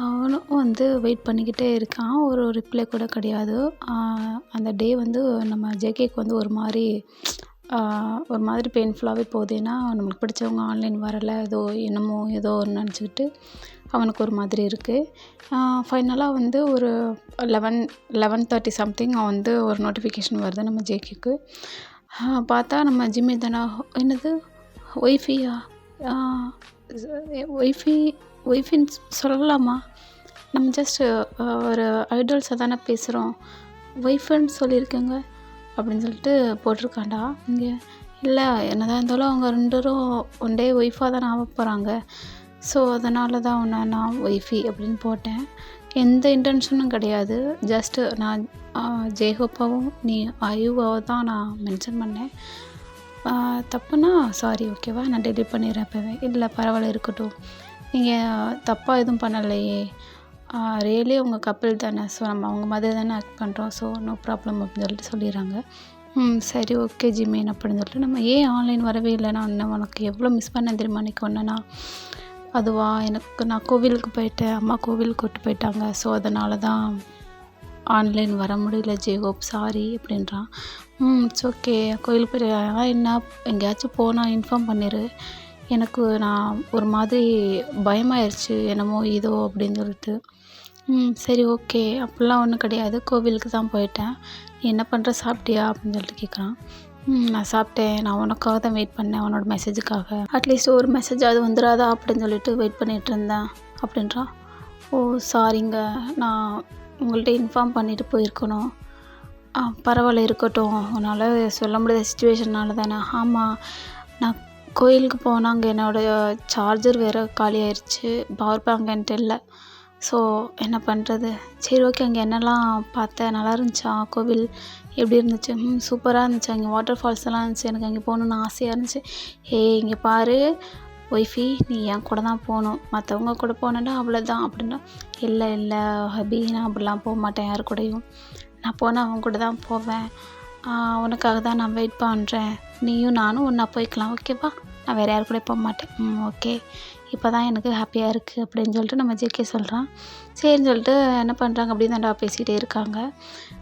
அவனும் வந்து வெயிட் பண்ணிக்கிட்டே இருக்கான். ஒரு ரிப்ளை கூட கிடையாது. அந்த டே வந்து நம்ம ஜேகேக்கு வந்து ஒரு மாதிரி பெயின்ஃபுல்லாகவே போகுது. ஏன்னா நம்மளுக்கு பிடிச்சவங்க ஆன்லைன் வரலை, ஏதோ ஒன்று நினச்சிக்கிட்டு அவனுக்கு ஒரு மாதிரி இருக்குது. ஃபைனலாக வந்து ஒரு 11:30 சம்திங் வந்து ஒரு நோட்டிஃபிகேஷன் வருது நம்ம ஜேகேக்கு. பார்த்தா நம்ம ஜிம்மி தானே. என்னது ஒய்ஃபியா? ஒய்ஃபின்னு சொல்லலாமா? நம்ம ஜஸ்ட்டு ஒரு ஐடல்ஸை தானே பேசுகிறோம், ஒய்ஃபுன்னு சொல்லியிருக்கேங்க அப்படின்னு சொல்லிட்டு போட்டிருக்காண்டா இங்கே. இல்லை என்னதான் இருந்தாலும் அவங்க 2 பேரும் ஒன் டே ஒய்ஃபாக தானே ஆக போகிறாங்க. ஸோ அதனால தான் உன்னை நான் ஒய்ஃபி அப்படின்னு போட்டேன். எந்த இன்டென்ஷனும் கிடையாது. ஜஸ்ட்டு நான் ஜேஹோப்பாவும் நீ ஐயூவாவும் தான் நான் மென்ஷன் பண்ணேன். தப்புனா சாரி, ஓகேவா? நான் டெலிட் பண்ணிடுறேன் இப்போவே. இல்லை பரவாயில்ல, இருக்கட்டும், நீங்கள் தப்பாக எதுவும் பண்ணலையே, ரியலி அவங்க கப்பிள் தானே, ஸோ நம்ம அவங்க மாதிரி தானே ஆக்ட் பண்ணுறோம், ஸோ நோ ப்ராப்ளம் அப்படின்னு சொல்லிட்டு சொல்லிடுறாங்க. சரி ஓகே ஜிமின் அப்படின்னு சொல்லிட்டு, நம்ம ஏன் ஆன்லைன் வரவே இல்லை, நான் உனக்கு எவ்வளோ மிஸ் பண்ணேன் தெரியுமா அன்றைக்கி ஒன்றுனா? அதுவா, நான் கோவிலுக்கு போயிட்டேன், அம்மா கோவிலுக்கு கூப்பிட்டு போயிட்டாங்க, ஸோ அதனால தான் ஆன்லைன் வர முடியல ஜேஹோப், சாரி அப்படின்றான். இட்ஸ் ஓகே, கோயிலுக்கு போயிட்டு என்ன எங்கேயாச்சும் போனால் இன்ஃபார்ம் பண்ணிடு, எனக்கு நான் ஒரு மாதிரி பயமாயிருச்சு, என்னமோ இதோ அப்படின்னு சொல்லிட்டு. சரி ஓகே, அப்படிலாம் ஒன்றும் கிடையாது, கோவிலுக்கு தான் போயிட்டேன், நீ என்ன பண்ணுற, சாப்பிட்டியா அப்படின்னு சொல்லிட்டு கேட்குறான். நான் சாப்பிட்டேன், நான் உனக்காக தான் வெயிட் பண்ணேன், உன்னோட மெசேஜுக்காக, அட்லீஸ்ட் ஒரு மெசேஜ் அது வந்துடாதா அப்படின்னு சொல்லிட்டு வெயிட் பண்ணிகிட்டு இருந்தேன் அப்படின்றான். ஓ சாரிங்க, நான் உங்கள்கிட்ட இன்ஃபார்ம் பண்ணிவிட்டு போயிருக்கணும். பரவாயில்ல, இருக்கட்டும், உன்னால் சொல்ல முடியாத சுச்சுவேஷன்னால தானே. ஆமாம், நான் கோயிலுக்கு போனால் அங்கே என்னோடய சார்ஜர் வேறு காலி ஆயிடுச்சு, பவர் பேங்க் என்கிட்ட இல்லை, ஸோ என்ன பண்ணுறது? சரி ஓகே, அங்கே என்னெல்லாம் பார்த்தேன், நல்லா இருந்துச்சா கோவில், எப்படி இருந்துச்சு? சூப்பராக இருந்துச்சு, அங்கே வாட்டர் ஃபால்ஸ் எல்லாம் இருந்துச்சு, எனக்கு அங்கே போகணுன்னு ஆசையாக இருந்துச்சு. இங்கே பாரு, ஒய்ஃபி நீ என் கூட தான் போகணும், மற்றவங்க கூட போனேன்னா அவ்வளோதான் அப்படின்னா, இல்லை இல்லை ஹபி நான் அப்படிலாம் போக மாட்டேன் யார் கூடயும், நான் போனால் அவங்க கூட தான் போவேன், உனக்காக தான் நான் வெயிட் பண்ணுறேன், நீயும் நானும் ஒன்றா போய்க்கலாம் ஓகேவா, நான் வேறு யார் கூட போக மாட்டேன். ஓகே இப்போ தான் எனக்கு ஹாப்பியாக இருக்குது அப்படின்னு சொல்லிட்டு நம்ம ஜேகே சொல்கிறான். சரின்னு சொல்லிட்டு என்ன பண்ணுறாங்க அப்படி தான்டா பேசிகிட்டே இருக்காங்க.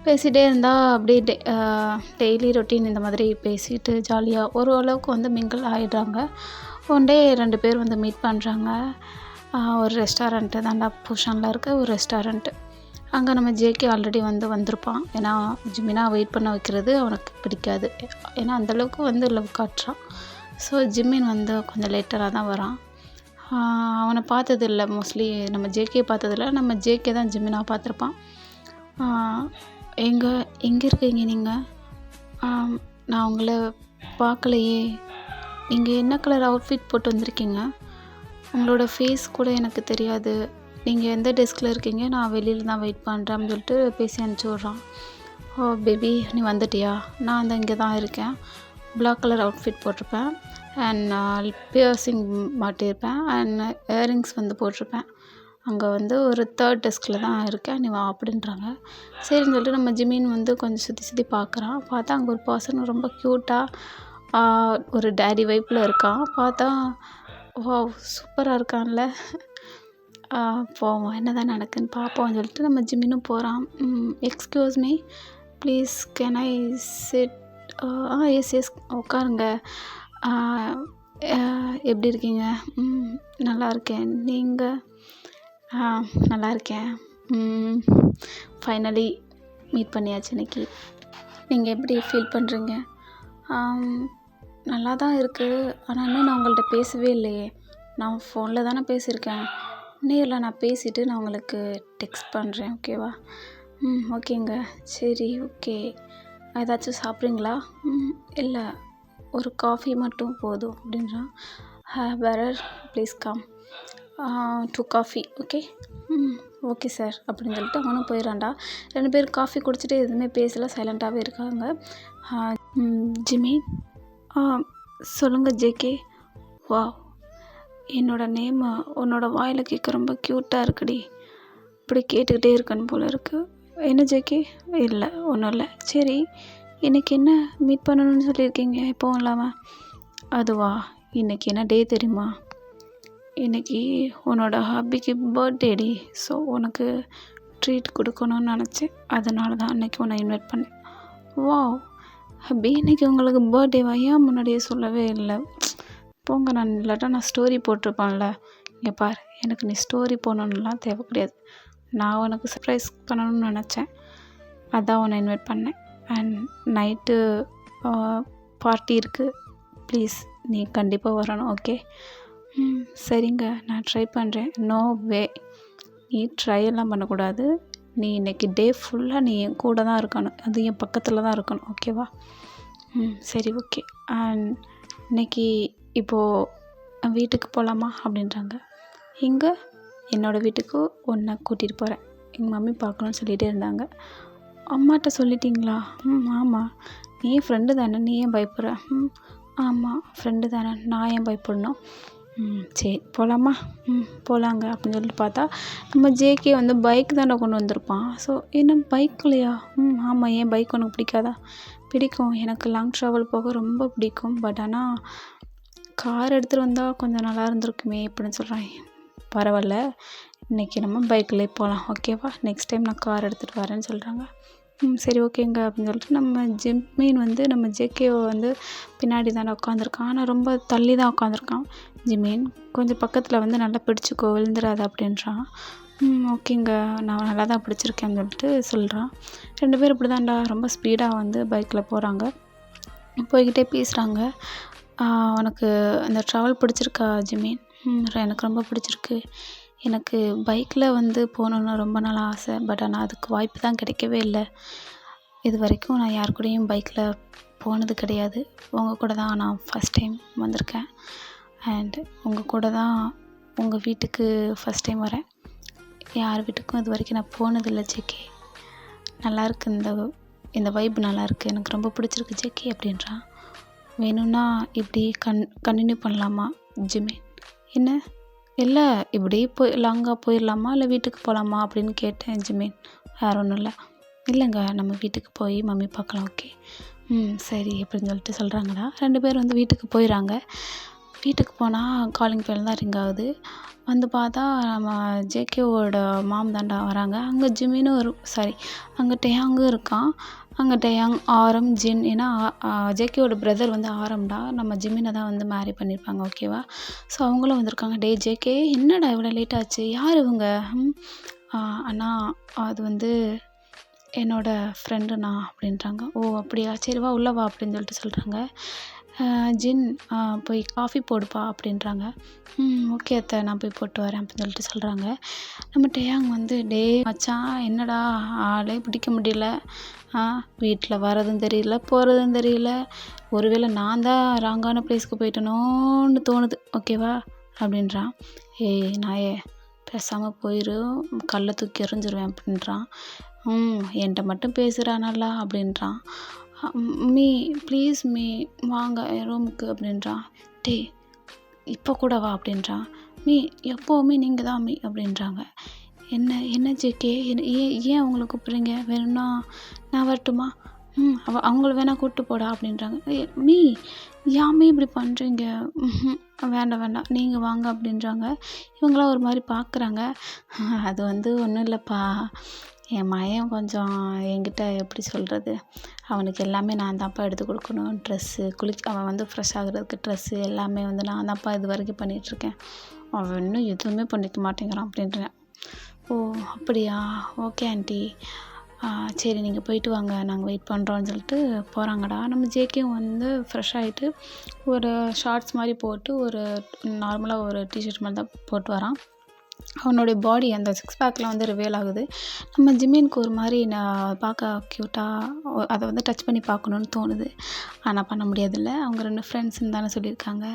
பேசிகிட்டே இருந்தால் அப்படியே டெய்லி ரொட்டீன் இந்த மாதிரி பேசிட்டு ஜாலியாக ஓரளவுக்கு வந்து மிங்கிள் ஆகிடுறாங்க. ஒன் டே 2 பேர் வந்து மீட் பண்ணுறாங்க. ஒரு ரெஸ்டாரண்ட்டு தான்டா பூஷானில் இருக்க ஒரு ரெஸ்டாரண்ட்டு. அங்கே நம்ம ஜேகே ஆல்ரெடி வந்திருப்பான். ஏன்னா ஜிமினா வெயிட் பண்ண வைக்கிறது அவனுக்கு பிடிக்காது. ஏன்னா அந்தளவுக்கு வந்து லவ் காட்டுறான். ஸோ ஜிமின் வந்து கொஞ்சம் லேட்டராக தான் வரான். அவனை பார்த்ததில்ல, மோஸ்ட்லி நம்ம ஜேகே பார்த்ததில்ல, நம்ம ஜேகே தான் ஜிமினா பார்த்துருப்பான். எங்கே இருக்கீங்க நீங்கள்? நான் உங்களை பார்க்கலையே, நீங்கள் என்ன கலர் அவுட்ஃபிட் போட்டு வந்திருக்கீங்க? உங்களோட ஃபேஸ் கூட எனக்கு தெரியாது, நீங்கள் எந்த டெஸ்கில் இருக்கீங்க, நான் வெளியில் தான் வெயிட் பண்ணுறேன் அப்படின்னு சொல்லிட்டு பேசி அனுப்பிச்சி விட்றான். ஓ பேபி நீ வந்துட்டியா, நான் இங்கே தான் இருக்கேன், பிளாக் கலர் அவுட்ஃபிட் போட்டிருப்பேன் அண்ட் பியர்சிங் மாட்டியிருப்பேன் அண்ட் இயரிங்ஸ் வந்து போட்டிருப்பேன், அங்கே வந்து ஒரு 3rd டெஸ்கில் தான் இருக்கேன், நீ வா அப்படின்றாங்க. சரின்னு சொல்லிட்டு நம்ம ஜிமின் வந்து கொஞ்சம் சுற்றி பார்க்குறான். பார்த்தா அங்கே ஒரு பர்சன் ரொம்ப க்யூட்டாக ஒரு டேடி வைப்பில் இருக்கான். பார்த்தா வா சூப்பராக இருக்கான்ல, போவோம் என்ன தான் நடக்குதுன்னு பார்ப்போம்னு சொல்லிட்டு நம்ம ஜிமினும் போகிறான். Excuse me please can I sit? Yes yes உட்காருங்க. எப்படி இருக்கீங்க? நல்லா இருக்கேன், நீங்கள்? நல்லா இருக்கேன். ஃபைனலி மீட் பண்ணியாச்சு இன்னைக்கு, நீங்கள் எப்படி ஃபீல் பண்ணுறீங்க? நல்லா தான் இருக்குது, ஆனால் இன்னும் நான் உங்கள்கிட்ட பேசவே இல்லையே, நான் ஃபோனில் தானே பேசியிருக்கேன், நேரில் நான் பேசிவிட்டு நான் உங்களுக்கு டெக்ஸ்ட் பண்ணுறேன் ஓகேவா? ஓகேங்க சரி ஓகே. ஏதாச்சும் சாப்பிட்றீங்களா? இல்லை ஒரு காஃபி மட்டும் போதும் அப்படின்றான். Bearer please come 2 coffee okay. Okay sir அப்படின்னு சொல்லிட்டு அவனும் போயிடறான்டா. 2 பேர் காஃபி குடிச்சிட்டு எதுவுமே பேசலை, சைலண்ட்டாகவே இருக்காங்க. ஜிமி சொல்லுங்கள் ஜேகே. வா என்னோட நேம் உன்னோட வாயில் கேட்க ரொம்ப க்யூட்டாக இருக்குடி, இப்படி கேட்டுக்கிட்டே இருக்கணும் போல் இருக்குது. என்ன ஜேகே? இல்லை ஒன்றும் இல்லை. சரி இன்றைக்கி என்ன மீட் பண்ணணும்னு சொல்லியிருக்கீங்க எப்போவும் இல்லாமல்? அதுவா, இன்றைக்கி என்ன டே தெரியுமா? இன்றைக்கி உன்னோட ஹாபிக்கு பர்த்டேடி, ஸோ உனக்கு ட்ரீட் கொடுக்கணும்னு நினச்சேன், அதனால தான் அன்றைக்கி உன்னை இன்வைட் பண்ணேன். வா ஹாபி இன்றைக்கி உங்களுக்கு பர்த்டேவா? ஏன் முன்னாடியே சொல்லவே இல்லை? போங்க, நான் இல்லாட்டா நான் ஸ்டோரி போட்டிருப்பேன்ல. இங்கே பார், எனக்கு நீ ஸ்டோரி போடணுன்னுலாம் தேவை கிடையாது, நான் உனக்கு சர்ப்ரைஸ் பண்ணணும்னு நினச்சேன், அதான் உன்னை இன்வைட் பண்ணேன். அண்ட் நைட்டு பார்ட்டி இருக்குது, ப்ளீஸ் நீ கண்டிப்பாக வரணும் ஓகே? சரிங்க நான் ட்ரை பண்ணுறேன். நோ வே, நீ ட்ரை எல்லாம் பண்ணக்கூடாது, நீ இன்றைக்கி டே ஃபுல்லாக நீ என் கூட தான் இருக்கணும், அது என் பக்கத்தில் தான் இருக்கணும் ஓகேவா? சரி ஓகே. அண்ட் இன்றைக்கி இப்போது வீட்டுக்கு போகலாமா அப்படின்றாங்க. எங்கே? என்னோடய வீட்டுக்கு உன்னை கூட்டிகிட்டு போகிறேன், எங்கள் மம்மி பார்க்கணுன்னு சொல்லிகிட்டே இருந்தாங்க. அம்மாட்ட சொல்லிட்டீங்களா? ஆமாம். நீ ஃப்ரெண்டு தானே, நீ ஏன் பயப்படுற? ஆமாம் ஃப்ரெண்டு தானே, நான் ஏன் பயப்படணும்? சரி போகலாமா? போகலாங்க அப்படின்னு சொல்லிட்டு பார்த்தா நம்ம ஜேகே வந்து பைக் தானே கொண்டு வந்திருப்பான். ஸோ என்ன பைக்லையா? ஆமாம். ஏன் பைக் உனக்கு பிடிக்காதா? பிடிக்கும், எனக்கு லாங் ட்ராவல் போக ரொம்ப பிடிக்கும், பட் ஆனால் கார் எடுத்துகிட்டு வந்தால் கொஞ்சம் நல்லா இருந்திருக்குமே அப்படின்னு சொல்கிறேன். பரவாயில்ல, இன்றைக்கி நம்ம பைக்கிலே போகலாம் ஓகேவா? நெக்ஸ்ட் டைம் நான் கார் எடுத்துகிட்டு வரேன்னு சொல்கிறாங்க. சரி ஓகேங்க அப்படின்னு சொல்லிட்டு நம்ம ஜிமின் வந்து நம்ம ஜேகேவை வந்து பின்னாடி தானே உட்காந்துருக்கான், ஆனால் ரொம்ப தள்ளி தான் உட்காந்துருக்கான். ஜிமின் கொஞ்சம் பக்கத்தில் வந்து நல்லா பிடிச்சிக்கோ, விழுந்துடாத அப்படின்றான். ஓகேங்க நான் நல்லா தான் பிடிச்சிருக்கேன்னு சொல்லிட்டு சொல்கிறான். 2 பேரும் இப்படி தான்டா ரொம்ப ஸ்பீடாக வந்து பைக்கில் போகிறாங்க. போய்கிட்டே பேசுகிறாங்க. உனக்கு அந்த ட்ராவல் பிடிச்சிருக்கா ஜிமின்? எனக்கு ரொம்ப பிடிச்சிருக்கு, எனக்கு பைக்கில் வந்து போகணுன்னு ரொம்ப நாள் ஆசை, பட் ஆனால் அதுக்கு வாய்ப்பு தான் கிடைக்கவே இல்லை. இது வரைக்கும் நான் யார் கூடயும் பைக்கில் போனது கிடையாது, உங்கள் கூட தான் நான் ஃபஸ்ட் டைம் வந்திருக்கேன். அண்ட் உங்கள் கூட தான் உங்கள் வீட்டுக்கு ஃபஸ்ட் டைம் வரேன், யார் வீட்டுக்கும் இது வரைக்கும் நான் போனதில்லை ஜேகே. நல்லாயிருக்கு, இந்த வைப் நல்லாயிருக்கு, எனக்கு ரொம்ப பிடிச்சிருக்கு ஜேகே அப்படின்றான். வேணும்னா இப்படி கண்டினியூ பண்ணலாமா ஜிமின்? என்ன இல்லை இப்படி போய் லாங்காக போயிடலாமா இல்லை வீட்டுக்கு போகலாமா அப்படின்னு கேட்டேன் ஜிமின். வேறு ஒன்றும் இல்லை. இல்லைங்க நம்ம வீட்டுக்கு போய் மம்மி பார்க்கலாம். ஓகே சரி அப்படின்னு சொல்லிட்டு சொல்கிறாங்கடா. 2 பேர் வந்து வீட்டுக்கு போயிடறாங்க. வீட்டுக்கு போனால் காலிங் பெல் தான் ரிங் ஆகுது. வந்து பார்த்தா நம்ம ஜேகேவோட மாம் தாண்டா வராங்க. அங்கே ஜிமினும் அங்கே டேயாங்கும் இருக்கான். அங்கே டேயாங், ஆரம், ஜின். ஏன்னா ஜேகேவோட பிரதர் வந்து ஆரம்டா. நம்ம ஜிமினை தான் வந்து மேரி பண்ணியிருப்பாங்க. ஓகேவா? ஸோ அவங்களும் வந்திருக்காங்க. டே ஜேகே என்னடா இவ்வளோ லேட் ஆச்சு? யார் இவங்க? அண்ணா அது வந்து என்னோட ஃப்ரெண்டுண்ணா அப்படின்றாங்க. ஓ அப்படியா, சரி வா உள்ளே வா அப்படின்னு சொல்லிட்டு சொல்கிறாங்க. ஜின் போய் காஃபி போடுப்பா அப்படின்றாங்க. ஓகே அத்தை நான் போய் போட்டு வரேன் அப்படின்னு சொல்லிட்டு சொல்கிறாங்க. நம்ம டேயாங் வந்து டே மச்சான் என்னடா ஆளே பிடிக்க முடியல, வீட்டில் வரதும் தெரியல போகிறதும் தெரியல, ஒருவேளை நான் தான் ராங்கான பிளேஸ்க்கு போயிட்டனோன்னு தோணுது ஓகேவா அப்படின்றான். ஏய் நாயே பேசாமல் போயிரு, கல்லை தூக்கி எறிஞ்சிருவேன் அப்படின்றான். என்கிட்ட மட்டும் பேசுகிறா நல்லா அப்படின்றான். மீ ப்ளீஸ் மீ வாங்க என் ரூமுக்கு அப்படின்றான். டே இப்போ கூட வா அப்படின்றான். மீ எப்போவுமே நீங்கள் தான் மீ அப்படின்றாங்க. என்ன ஜேகே ஏன் அவங்கள கூப்பிட்றீங்க? வேணும்னா நான் வரட்டுமா? அவங்கள வேணால் கூப்பிட்டு போடா அப்படின்றாங்க. மீ யாமே இப்படி பண்ணுறீங்க? வேண்டாம் நீங்கள் வாங்க அப்படின்றாங்க. இவங்களாம் ஒரு மாதிரி பார்க்குறாங்க. அது வந்து ஒன்றும் இல்லைப்பா, என் மகன் கொஞ்சம் என்கிட்ட எப்படி சொல்கிறது, அவனுக்கு எல்லாமே நான் தான்ப்பா எடுத்து கொடுக்கணும். ட்ரெஸ்ஸு அவன் வந்து ஃப்ரெஷ் ஆகுறதுக்கு ட்ரெஸ்ஸு எல்லாமே வந்து நான் தான்ப்பா இது வரைக்கும் பண்ணிகிட்ருக்கேன். அவன் இன்னும் எதுவுமே பண்ணிக்க மாட்டேங்கிறான் அப்படின்றேன். ஓ அப்படியா, ஓகே ஆண்டி, சரி நீங்கள் போயிட்டு வாங்க நாங்கள் வெயிட் பண்ணுறோன்னு சொல்லிட்டு போகிறாங்கடா. நம்ம ஜேகேவும் வந்து ஃப்ரெஷ் ஆகிட்டு ஒரு ஷார்ட்ஸ் மாதிரி போட்டு ஒரு நார்மலாக ஒரு டிஷர்ட் மாதிரி தான் போட்டு வரான். அவனுடைய பாடி அந்த 6 பேக்லாம் வந்து ரிவீல் ஆகுது. நம்ம ஜிமினுக்கு ஒரு மாதிரி நான் பார்க்க க்யூட்டாக அதை வந்து டச் பண்ணி பார்க்கணுன்னு தோணுது. ஆனால் பண்ண முடியாதுல்ல, அவங்க 2 ஃப்ரெண்ட்ஸ்ன்னு தானே சொல்லியிருக்காங்க.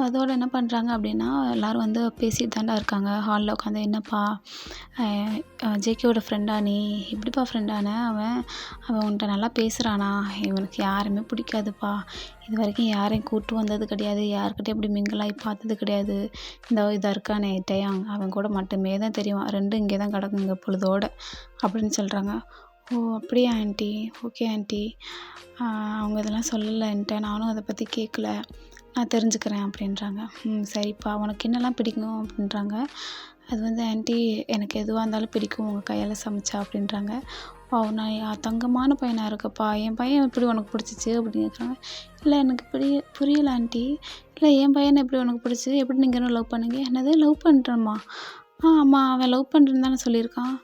அதோடு என்ன பண்ணுறாங்க அப்படின்னா எல்லோரும் வந்து பேசிட்டு தாண்டா இருக்காங்க ஹாலில் உட்காந்து. என்னப்பா ஜேகேவோட ஃப்ரெண்டா நீ? எப்படிப்பா ஃப்ரெண்டான? அவன் உன்கிட்ட நல்லா பேசுகிறானா? இவனுக்கு யாருமே பிடிக்காதுப்பா, இது வரைக்கும் யாரையும் கூப்பிட்டு வந்தது கிடையாது, யாருக்கிட்டையும் இப்படி மிங்கிளாகி பார்த்தது கிடையாது. இதாக இருக்கானே டேயாங், அவன் கூட மட்டுமே தான் தெரியும். 2 இங்கே தான் கிடக்குங்க பொழுதோட அப்படின்னு சொல்கிறாங்க. ஓ அப்படியா ஆண்டி, ஓகே ஆண்டி, அவங்க இதெல்லாம் சொல்லலை என்கிட்ட, நானும் அதை பற்றி கேட்கல, நான் தெரிஞ்சுக்கிறேன் அப்படின்றாங்க. சரிப்பா உனக்கு என்னெல்லாம் பிடிக்கும் அப்படின்றாங்க. அது வந்து ஆண்டி எனக்கு எதுவாக இருந்தாலும் பிடிக்கும் உங்கள் கையால் சமைச்சா அப்படின்றாங்க. நான் தங்கமான பையனாக இருக்கப்பா, என் பையன் எப்படி உனக்கு பிடிச்சிச்சு அப்படின்னு கேட்குறாங்க. இல்லை எனக்கு புரியல ஆண்டி, இல்லை என் பையனை எப்படி உனக்கு பிடிச்சி, எப்படி நீங்கள் இன்னும் லவ் பண்ணுங்க? என்னது லவ் பண்ணுறேம்மா? ஆமாம் அவன் லவ் பண்ணுறேன்னு தானே சொல்லியிருக்கான்.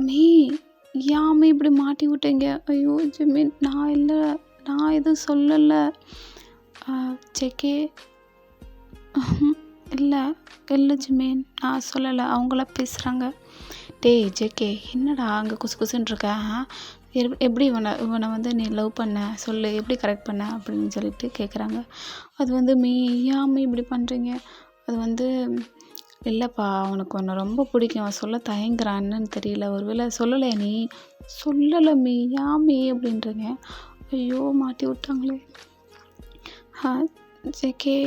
மீ யாமே இப்படி மாட்டி விட்டீங்க? ஐயோ ஜிமின் நான் எதுவும் சொல்லலை. ஜேகே இல்லை ஜிமின் நான் சொல்லலை, அவங்களா பேசுகிறாங்க. டேய் ஜேகே என்னடா அங்கே குசு குசுன்னு இருக்க? எப்படி இவனை வந்து நீ லவ் பண்ண சொல்லு, எப்படி கரெக்ட் பண்ண அப்படின்னு சொல்லிட்டு கேட்குறாங்க. அது வந்து யாமே இப்படி பண்ணுறீங்க? அது வந்து இல்லைப்பா அவனுக்கு உன்னை ரொம்ப பிடிக்கும், அவன் சொல்ல தயங்குறான்னு தெரியல, ஒருவேளை சொல்லலையா நீ? சொல்லலை யாமே அப்படின்றீங்க. ஐயோ மாட்டி விட்டாங்களே. ஜேகே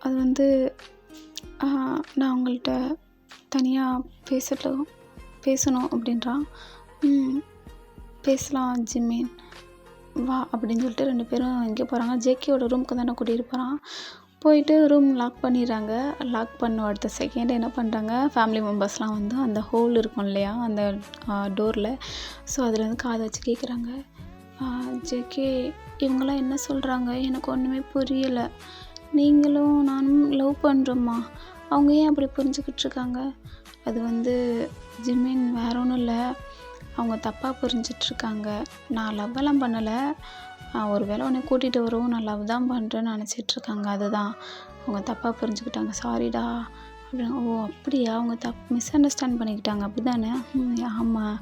அது வந்து நான் உங்கள்கிட்ட தனியாக பேசணும் அப்படின்றான். பேசலாம் ஜிமின் வா அப்படின்னு சொல்லிட்டு 2 பேரும் எங்கே போகிறாங்க, ஜேகேவோட ரூமுக்கு தானே கூட்டிகிட்டு போகிறான். போயிட்டு ரூம் லாக் பண்ணிடுறாங்க. லாக் பண்ண அடுத்த செகண்ட் என்ன பண்ணுறாங்க, ஃபேமிலி மெம்பர்ஸ்லாம் வந்து அந்த ஹோல் இருக்கும் இல்லையா அந்த டோரில், ஸோ அதில் வந்து காதை வச்சு கேட்குறாங்க. ஜேகே இவங்களாம் என்ன சொல்கிறாங்க, எனக்கு ஒன்றுமே புரியலை, நீங்களும் நானும் லவ் பண்ணுறோம்மா, அவங்க ஏன் அப்படி புரிஞ்சுக்கிட்டு இருக்காங்க? அது வந்து ஜிமின் வேற ஒன்றும் இல்லை, அவங்க தப்பாக புரிஞ்சிட்ருக்காங்க, நான் லவ்வெல்லாம் பண்ணலை, ஒரு வேளை உன்னை கூட்டிகிட்டு வரவும் நான் லவ் தான் பண்ணுறேன்னு நினச்சிட்ருக்காங்க, அதுதான் அவங்க தப்பாக புரிஞ்சுக்கிட்டாங்க, சாரிடா அப்படின்னு. ஓ அப்படியா, அவங்க மிஸ் அண்டர்ஸ்டாண்ட் பண்ணிக்கிட்டாங்க அப்படி தானே? ஆமாம்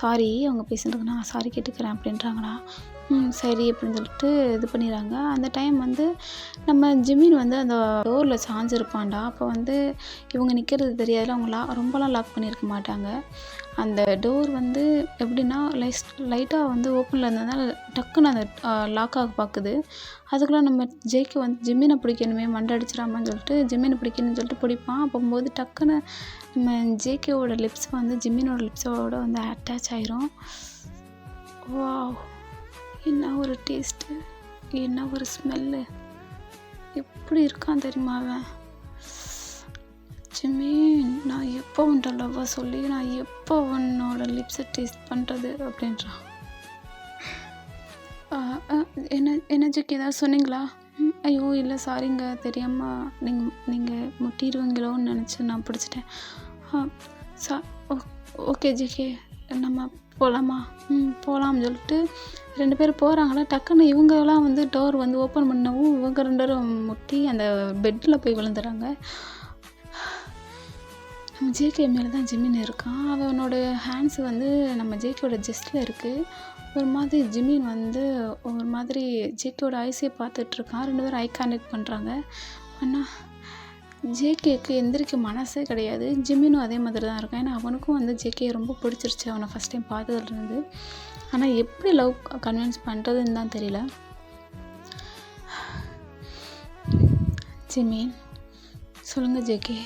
சாரி, அவங்க பேசுகிறதுக்கு நான் சாரி கேட்டுக்கிறேன் அப்படின்றாங்களா. சரி அப்படின்னு சொல்லிட்டு இது பண்ணிடுறாங்க. அந்த டைம் வந்து நம்ம ஜிமின் வந்து அந்த டோரில் சாஞ்சிருப்பான்டா. அப்போ வந்து இவங்க நிற்கிறது தெரியாதுல, அவங்க ரொம்பலாம் லாக் பண்ணியிருக்க மாட்டாங்க. அந்த டோர் வந்து எப்படின்னா லைட்டாக வந்து ஓப்பனில் இருந்ததுனால டக்குன்னு அந்த லாக் ஆக பார்க்குது. அதுக்குள்ளே நம்ம ஜேக்கு வந்து ஜிம்மினை பிடிக்கணுமே, மண்டை அடிச்சிடாமான்னு சொல்லிட்டு ஜிம்மினை பிடிக்கணும்னு சொல்லிட்டு பிடிப்பான். அப்போது டக்குன்னு நம்ம ஜேகேவோட லிப்ஸ் வந்து ஜிம்மினோட லிப்ஸோட வந்து அட்டாச் ஆயிரும். வாவ்! என்ன ஒரு டேஸ்ட்டு, என்ன ஒரு ஸ்மெல்லு, எப்படி இருக்கான் தெரியுமா அவன். ஜிம்மி, நான் எப்போ உன்ட்ட லவ்வாக சொல்லி நான் எப்போ உன்னோட லிப்ஸை டேஸ்ட் பண்ணுறது அப்படின்றான். என்ன ஜிக்கு ஏதாவது சொன்னீங்களா? ஐயோ இல்லை சாரிங்க, தெரியாமல் நீங்கள் முட்டிடுவீங்களோன்னு நினச்சி நான் பிடிச்சிட்டேன். ஓகே ஜிகே, நம்ம போகலாமா? போகலாம்னு சொல்லிட்டு 2 பேர் போகிறாங்களா. டக்குன்னு இவங்கெல்லாம் வந்து டோர் வந்து ஓப்பன் பண்ணவும் இவங்க 2 பேரும் முட்டி அந்த பெட்டில் போய் விழுந்துறாங்க. நம்ம ஜேகே மேலே தான் ஜிமின் இருக்கான். அவனோட ஹேண்ட்ஸ் வந்து நம்ம ஜேகேவோட ஜெஸ்ட்டில் இருக்குது. ஒரு மாதிரி ஜிமின் வந்து ஒரு மாதிரி ஜேகேவோட ஐஸையை பார்த்துட்ருக்கான். 2 பேரும் ஐ கான்டெக்ட் பண்ணுறாங்க. ஆனால் ஜேகேக்கு எந்திரிக்க மனசே கிடையாது. ஜிமினும் அதே மாதிரி தான் இருக்கான். ஏன்னா அவனுக்கும் வந்து ஜேகே ரொம்ப பிடிச்சிருச்சு அவனை ஃபஸ்ட் டைம் பார்த்ததுலேருந்து. ஆனால் எப்படி லவ் கன்வின்ஸ் பண்ணுறதுன்னு தான் தெரியல. ஜிமின், சொல்லுங்கள் ஜேகே,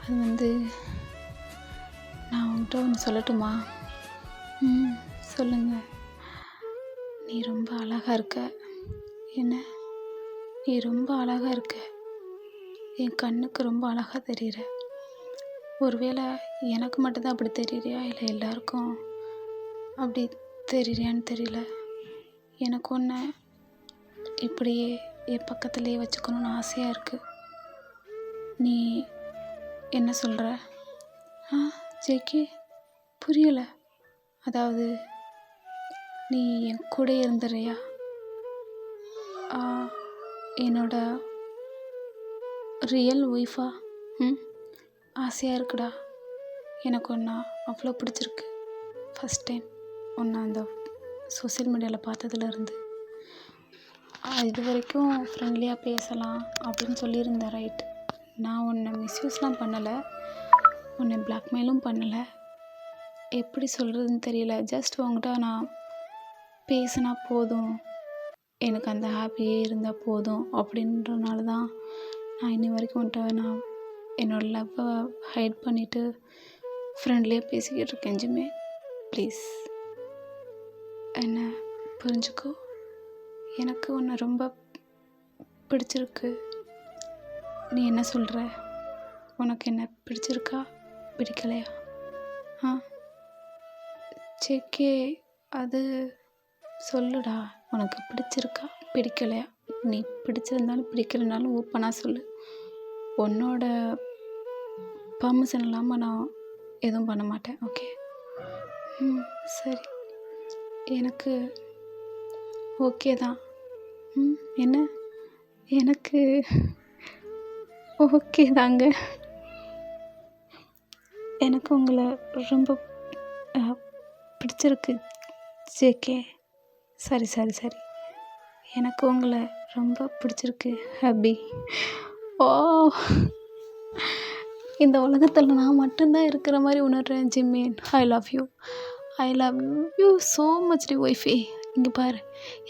அது வந்து நான் உன்கிட்ட ஒன்று சொல்லட்டுமா? சொல்லுங்கள். நீ ரொம்ப அழகாக இருக்க. என்ன? நீ ரொம்ப அழகாக இருக்க. என் கண்ணுக்கு ரொம்ப அழகாக தெரிகிற. ஒருவேளை எனக்கு மட்டும்தான் அப்படி தெரியறியா, இல்லை எல்லாருக்கும் அப்படி தெரியறியான்னு தெரியல. எனக்கு ஒன்று இப்படியே என் பக்கத்துலேயே வச்சுக்கணுன்னு ஆசையாக இருக்குது. நீ என்ன சொல்கிற? ஜேகே, புரியலை. அதாவது நீ என் கூட இருந்துறியா? என்னோட ரியல் ஒய்ஃபா? ஆசையாக இருக்குடா. எனக்கு ஒன்றா அவ்வளோ பிடிச்சிருக்கு. ஃபஸ்ட் டைம் ஒன்று அந்த சோசியல் மீடியாவில் பார்த்ததுலேருந்து. இது வரைக்கும் ஃப்ரெண்ட்லியாக பேசலாம் அப்படின்னு சொல்லியிருந்தேன், ரைட். நான் உன்னை மிஸ்யூஸ்லாம் பண்ணலை, உன்னை பிளாக்மெயிலும் பண்ணலை. எப்படி சொல்கிறதுன்னு தெரியல. ஜஸ்ட் உங்கள்கிட்ட நான் பேசினா போதும், எனக்கு அந்த ஹாப்பியே இருந்தால் போதும் அப்படின்றனால தான் நான் இன்னி வரைக்கும் உன்கிட்ட நான் என்னோடய லவ்வை ஹைட் பண்ணிவிட்டு ஃப்ரெண்ட்லியாக பேசிக்கிட்டு இருக்கேன். ஜிம்மி, ப்ளீஸ் என்ன புரிஞ்சுக்கோ. எனக்கு உன்னை ரொம்ப பிடிச்சிருக்கு. நீ என்ன சொல்கிற? உனக்கு என்ன பிடிச்சிருக்கா, பிடிக்கலையா? ஜேகே, அது சொல்லுடா. உனக்கு பிடிச்சிருக்கா, பிடிக்கலையா? நீ பிடிச்சிருந்தாலும் பிடிக்கலைனாலும் ஓப்பனாக சொல்லு. உன்னோட பர்மிஷன் இல்லாமல் நான் எதுவும் பண்ண மாட்டேன். ஓகே? சரி, எனக்கு ஓகே தான். என்ன? எனக்கு ஓகே தாங்க. எனக்கு உங்களை ரொம்ப பிடிச்சிருக்கு ஜேகே. சரி, எனக்கு உங்களை ரொம்ப பிடிச்சிருக்கு ஹாப்பி. ஓ, இந்த உலகத்தில் நான் மட்டும்தான் இருக்கிற மாதிரி உணர்றேன் Jimin. I love you so much டி ஒய்ஃபே. இங்கே பாரு,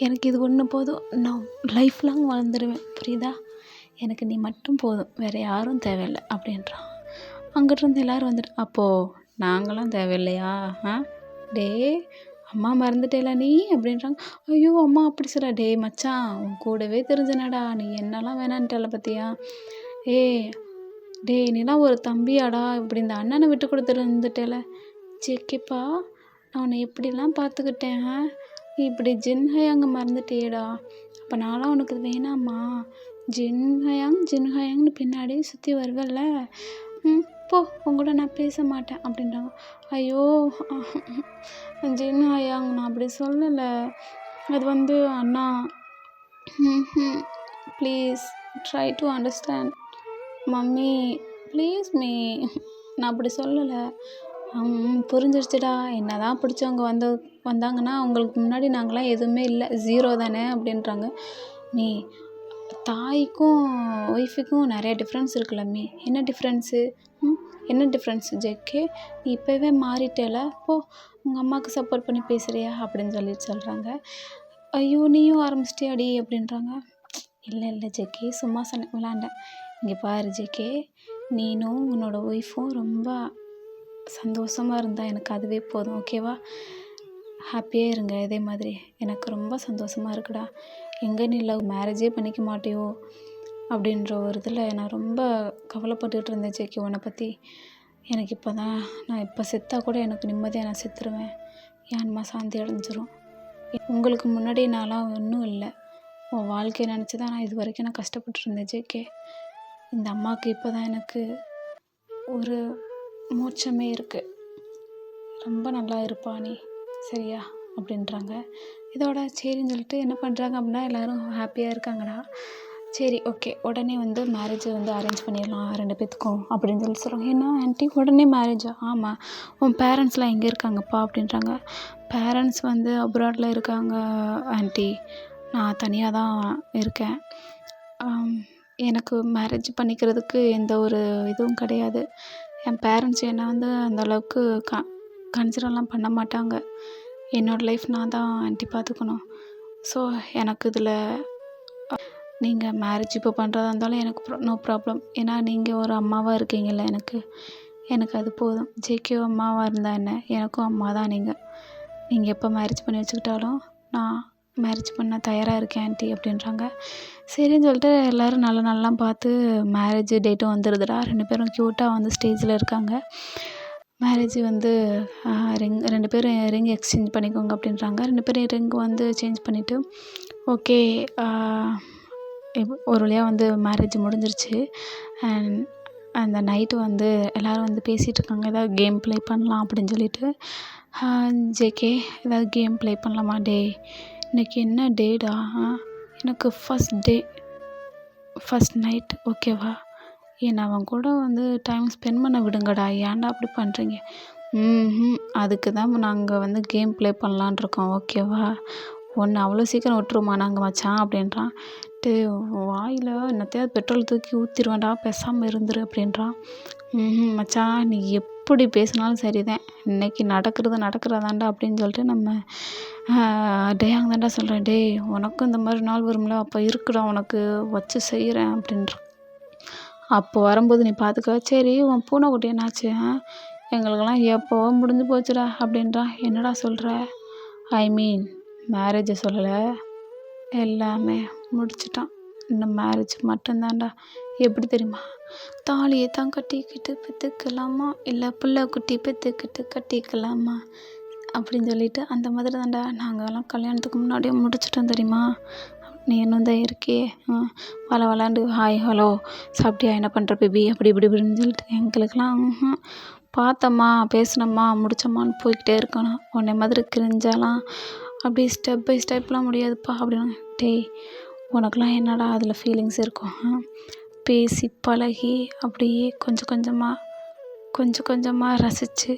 எனக்கு இது ஒன்று போதும். நான் லைஃப் லாங் வாழ்ந்துடுவேன், புரியுதா? எனக்கு நீ மட்டும் போதும், வேறு யாரும் தேவையில்லை அப்படின்றான். அங்கிட்டிருந்து எல்லோரும் வந்துட்டு, அப்போது நாங்களாம் தேவையில்லையா? டே, அம்மா மறந்துட்டேல நீ அப்படின்றாங்க. ஐயோ அம்மா அப்படி சொல்ல. டே மச்சான், உன் கூடவே தெரிஞ்சனடா, நீ என்னெல்லாம் வேணான்ட்டல பார்த்தியா? டே நீலாம் ஒரு தம்பியாடா, இப்படி இந்த அண்ணனை விட்டு கொடுத்துட்டு இருந்துட்டேல. ஜேகேப்பா, நான் உன்னை எப்படிலாம் பார்த்துக்கிட்டேன். நீ இப்படி ஜின்ஹயாங்க மறந்துட்டேடா. அப்போ நான்லாம் உனக்கு வேணாம்மா. ஜின்ஹயாங்னு பின்னாடியே சுற்றி வருவல்ல. போ, உங்கள்கிட்ட நான் பேச மாட்டேன் அப்படின்றாங்க. ஐயோ ஜின்ஹயாங், நான் அப்படி சொல்லலை. அது வந்து அண்ணா, please try to understand mummy, please me. நான் அப்படி சொல்லலை. புரிஞ்சிருச்சுடா. என்னதான் பிடிச்சவங்க வந்தாங்கன்னா உங்களுக்கு முன்னாடி நாங்களாம் எதுவுமே இல்லை, ஜீரோ தானே அப்படின்றாங்க. மீ தாய்க்கும் ஒய்ஃபுக்கும் நிறைய டிஃப்ரென்ஸ் இருக்குல்ல மீ. என்ன டிஃப்ரென்ஸு? என்ன டிஃப்ரென்ஸ் ஜேகே? நீ இப்போவே மாறிட்டேல, போ உங்கள் அம்மாவுக்கு சப்போர்ட் பண்ணி பேசுகிறியா அப்படின்னு சொல்கிறாங்க. ஐயோ நீயும் ஆரம்பிச்சிட்டியாடி அப்படின்றாங்க. இல்லை இல்லை ஜேகே, சும்மா சொன்னேன், விளாண்டேன். இங்கே பாரு ஜேகே, நீனும் உன்னோட ஒய்ஃபும் ரொம்ப சந்தோஷமாக இருந்தால் எனக்கு அதுவே போதும், ஓகேவா? ஹாப்பியாக இருங்க இதே மாதிரி. எனக்கு ரொம்ப சந்தோஷமாக இருக்குடா. எங்கே நீ மேரேஜே பண்ணிக்க மாட்டியோ அப்படின்ற ஒரு இதில் நான் ரொம்ப கவலைப்பட்டுக்கிட்டு இருந்தேன் ஜேகே உன்னை பற்றி. எனக்கு இப்போ தான், நான் இப்போ செத்தா கூட எனக்கு நிம்மதியாக நான் செத்துருவேன், என் ஆன்மா சாந்தி அடைஞ்சிரும். உங்களுக்கு முன்னாடி நான்லாம் ஒன்றும் இல்லை, உன் வாழ்க்கையை நினச்சி தான் நான் இது வரைக்கும் நான் கஷ்டப்பட்டு இருந்தேன் ஜேகே. இந்த அம்மாவுக்கு இப்போ தான் எனக்கு ஒரு மோட்சமே இருக்குது. ரொம்ப நல்லா இருப்பா நீ, சரியா அப்படின்றாங்க. இதோட சரின்னு சொல்லிட்டு என்ன பண்ணுறாங்க அப்படின்னா, எல்லோரும் ஹாப்பியாக இருக்காங்கடா. சரி ஓகே, உடனே வந்து மேரேஜை வந்து அரேஞ்ச் பண்ணிடலாம் 2 பேத்துக்கும் அப்படின்னு சொல்லி சொல்கிறாங்க. என்ன ஆண்டி உடனே மேரேஜா? ஆமாம், உன் பேரண்ட்ஸ்லாம் எங்கே இருக்காங்கப்பா அப்படின்றாங்க. பேரண்ட்ஸ் வந்து அப்ராடில் இருக்காங்க ஆண்டி, நான் தனியாக தான் இருக்கேன். எனக்கு மேரேஜ் பண்ணிக்கிறதுக்கு எந்த ஒரு இதுவும் கிடையாது. என் பேரண்ட்ஸ் என்னை வந்து அந்தளவுக்கு கன்சிடர்லாம் பண்ண மாட்டாங்க. என்னோடய லைஃப் நான் தான் ஆண்டி பார்த்துக்கணும். ஸோ எனக்கு இதில் நீங்கள் மேரேஜ் இப்போ பண்ணுறதா இருந்தாலும் எனக்கு நோ ப்ராப்ளம். ஏன்னா நீங்கள் ஒரு அம்மாவாக இருக்கீங்கள்ல எனக்கு அது போதும். ஜேகே அம்மாவாக இருந்தால் என்ன, எனக்கும் அம்மா தான் நீங்கள் எப்போ மேரேஜ் பண்ணி வச்சுக்கிட்டாலும் நான் மேரேஜ் பண்ண தயாராக இருக்கேன் ஆண்டி அப்படின்றாங்க. சரின்னு சொல்லிட்டு எல்லோரும் நல்ல நாளெலாம் பார்த்து மேரேஜ் டேட்டும் வந்துடுதுடா. 2 பேரும் க்யூட்டாக வந்து ஸ்டேஜில் இருக்காங்க. மேரேஜ் வந்து 2 பேரும் ரிங் எக்ஸ்சேஞ்ச் பண்ணிக்கோங்க அப்படின்றாங்க. 2 பேரும் ரிங் வந்து சேஞ்ச் பண்ணிவிட்டு ஓகே, ஒரு வழியாக வந்து மேரேஜ் முடிஞ்சிருச்சு. அண்ட் அந்த நைட்டு வந்து எல்லோரும் வந்து பேசிகிட்ருக்காங்க, ஏதாவது கேம் ப்ளே பண்ணலாம் அப்படின்னு சொல்லிட்டு. ஜேகே ஏதாவது கேம் ப்ளே பண்ணலாமா? டே இன்றைக்கி என்ன டேடா? எனக்கு ஃபஸ்ட் நைட் ஓகேவா? என்னை அவன் கூட வந்து டைம் ஸ்பெண்ட் பண்ண விடுங்கடா, ஏன்டா அப்படி பண்ணுறீங்க? அதுக்கு தான் நாங்கள் வந்து கேம் ப்ளே பண்ணலான் இருக்கோம், ஓகேவா? ஒன்று அவ்வளோ சீக்கிரம் விட்டுருமா நாங்கள் மச்சான் அப்படின்றான். வாயில் என்னத்தையாவது பெட்ரோல் தூக்கி ஊற்றிடுவேன்டா, பேசாமல் இருந்துரு அப்படின்றான். மச்சான் நீ எப்படி பேசினாலும் சரிதான், இன்றைக்கி நடக்கிறதாண்டா அப்படின்னு சொல்லிட்டு நம்ம டேயாங்க தாண்டா சொல்கிறேன். டே உனக்கும் இந்த மாதிரி நாள் வரும்ல, அப்போ இருக்குடா உனக்கு வச்சு செய்கிறேன் அப்படின்றான். அப்போ வரும்போது நீ பார்த்துக்க. சரி உன் பூனைக்குட்டி என்னாச்சு? எங்களுக்கெல்லாம் எப்போவோ முடிஞ்சு போச்சுடா அப்படின்றான். என்னடா சொல்கிற? ஐ மீன் மேரேஜை சொல்லலை, எல்லாமே முடிச்சிட்டான். இன்னும் மேரேஜ் மட்டும்தான்டா. எப்படி தெரியுமா? தாலியை தான் கட்டிக்கிட்டு பெற்றுக்கலாமா, இல்லை பிள்ளை குட்டி பெற்றுக்கிட்டு கட்டிக்கலாமா அப்படின்னு சொல்லிட்டு அந்த மாதிரி தான்டா நாங்கள்லாம் கல்யாணத்துக்கு முன்னாடியே முடிச்சிட்டோம் தெரியுமா? நீ இன்னும் தான் இருக்கே, விளாண்டு ஹாய் ஹலோ சாப்பிட்டியா, என்ன பண்ணுற பேபி அப்படி இப்படின்னு சொல்லிட்டு எங்களுக்கெல்லாம் பார்த்தோம்மா பேசினோம்மா முடிச்சோம்மான்னு போய்கிட்டே இருக்கணும். உன்னை மாதிரி கிரிஞ்சாலாம் அப்படியே ஸ்டெப் பை ஸ்டெப்லாம் முடியாதுப்பா அப்படின்னு. டேய் உனக்கெலாம் என்னடா அதில் ஃபீலிங்ஸ் இருக்கும்? பேசி பழகி அப்படியே கொஞ்சம் கொஞ்சமாக ரசித்து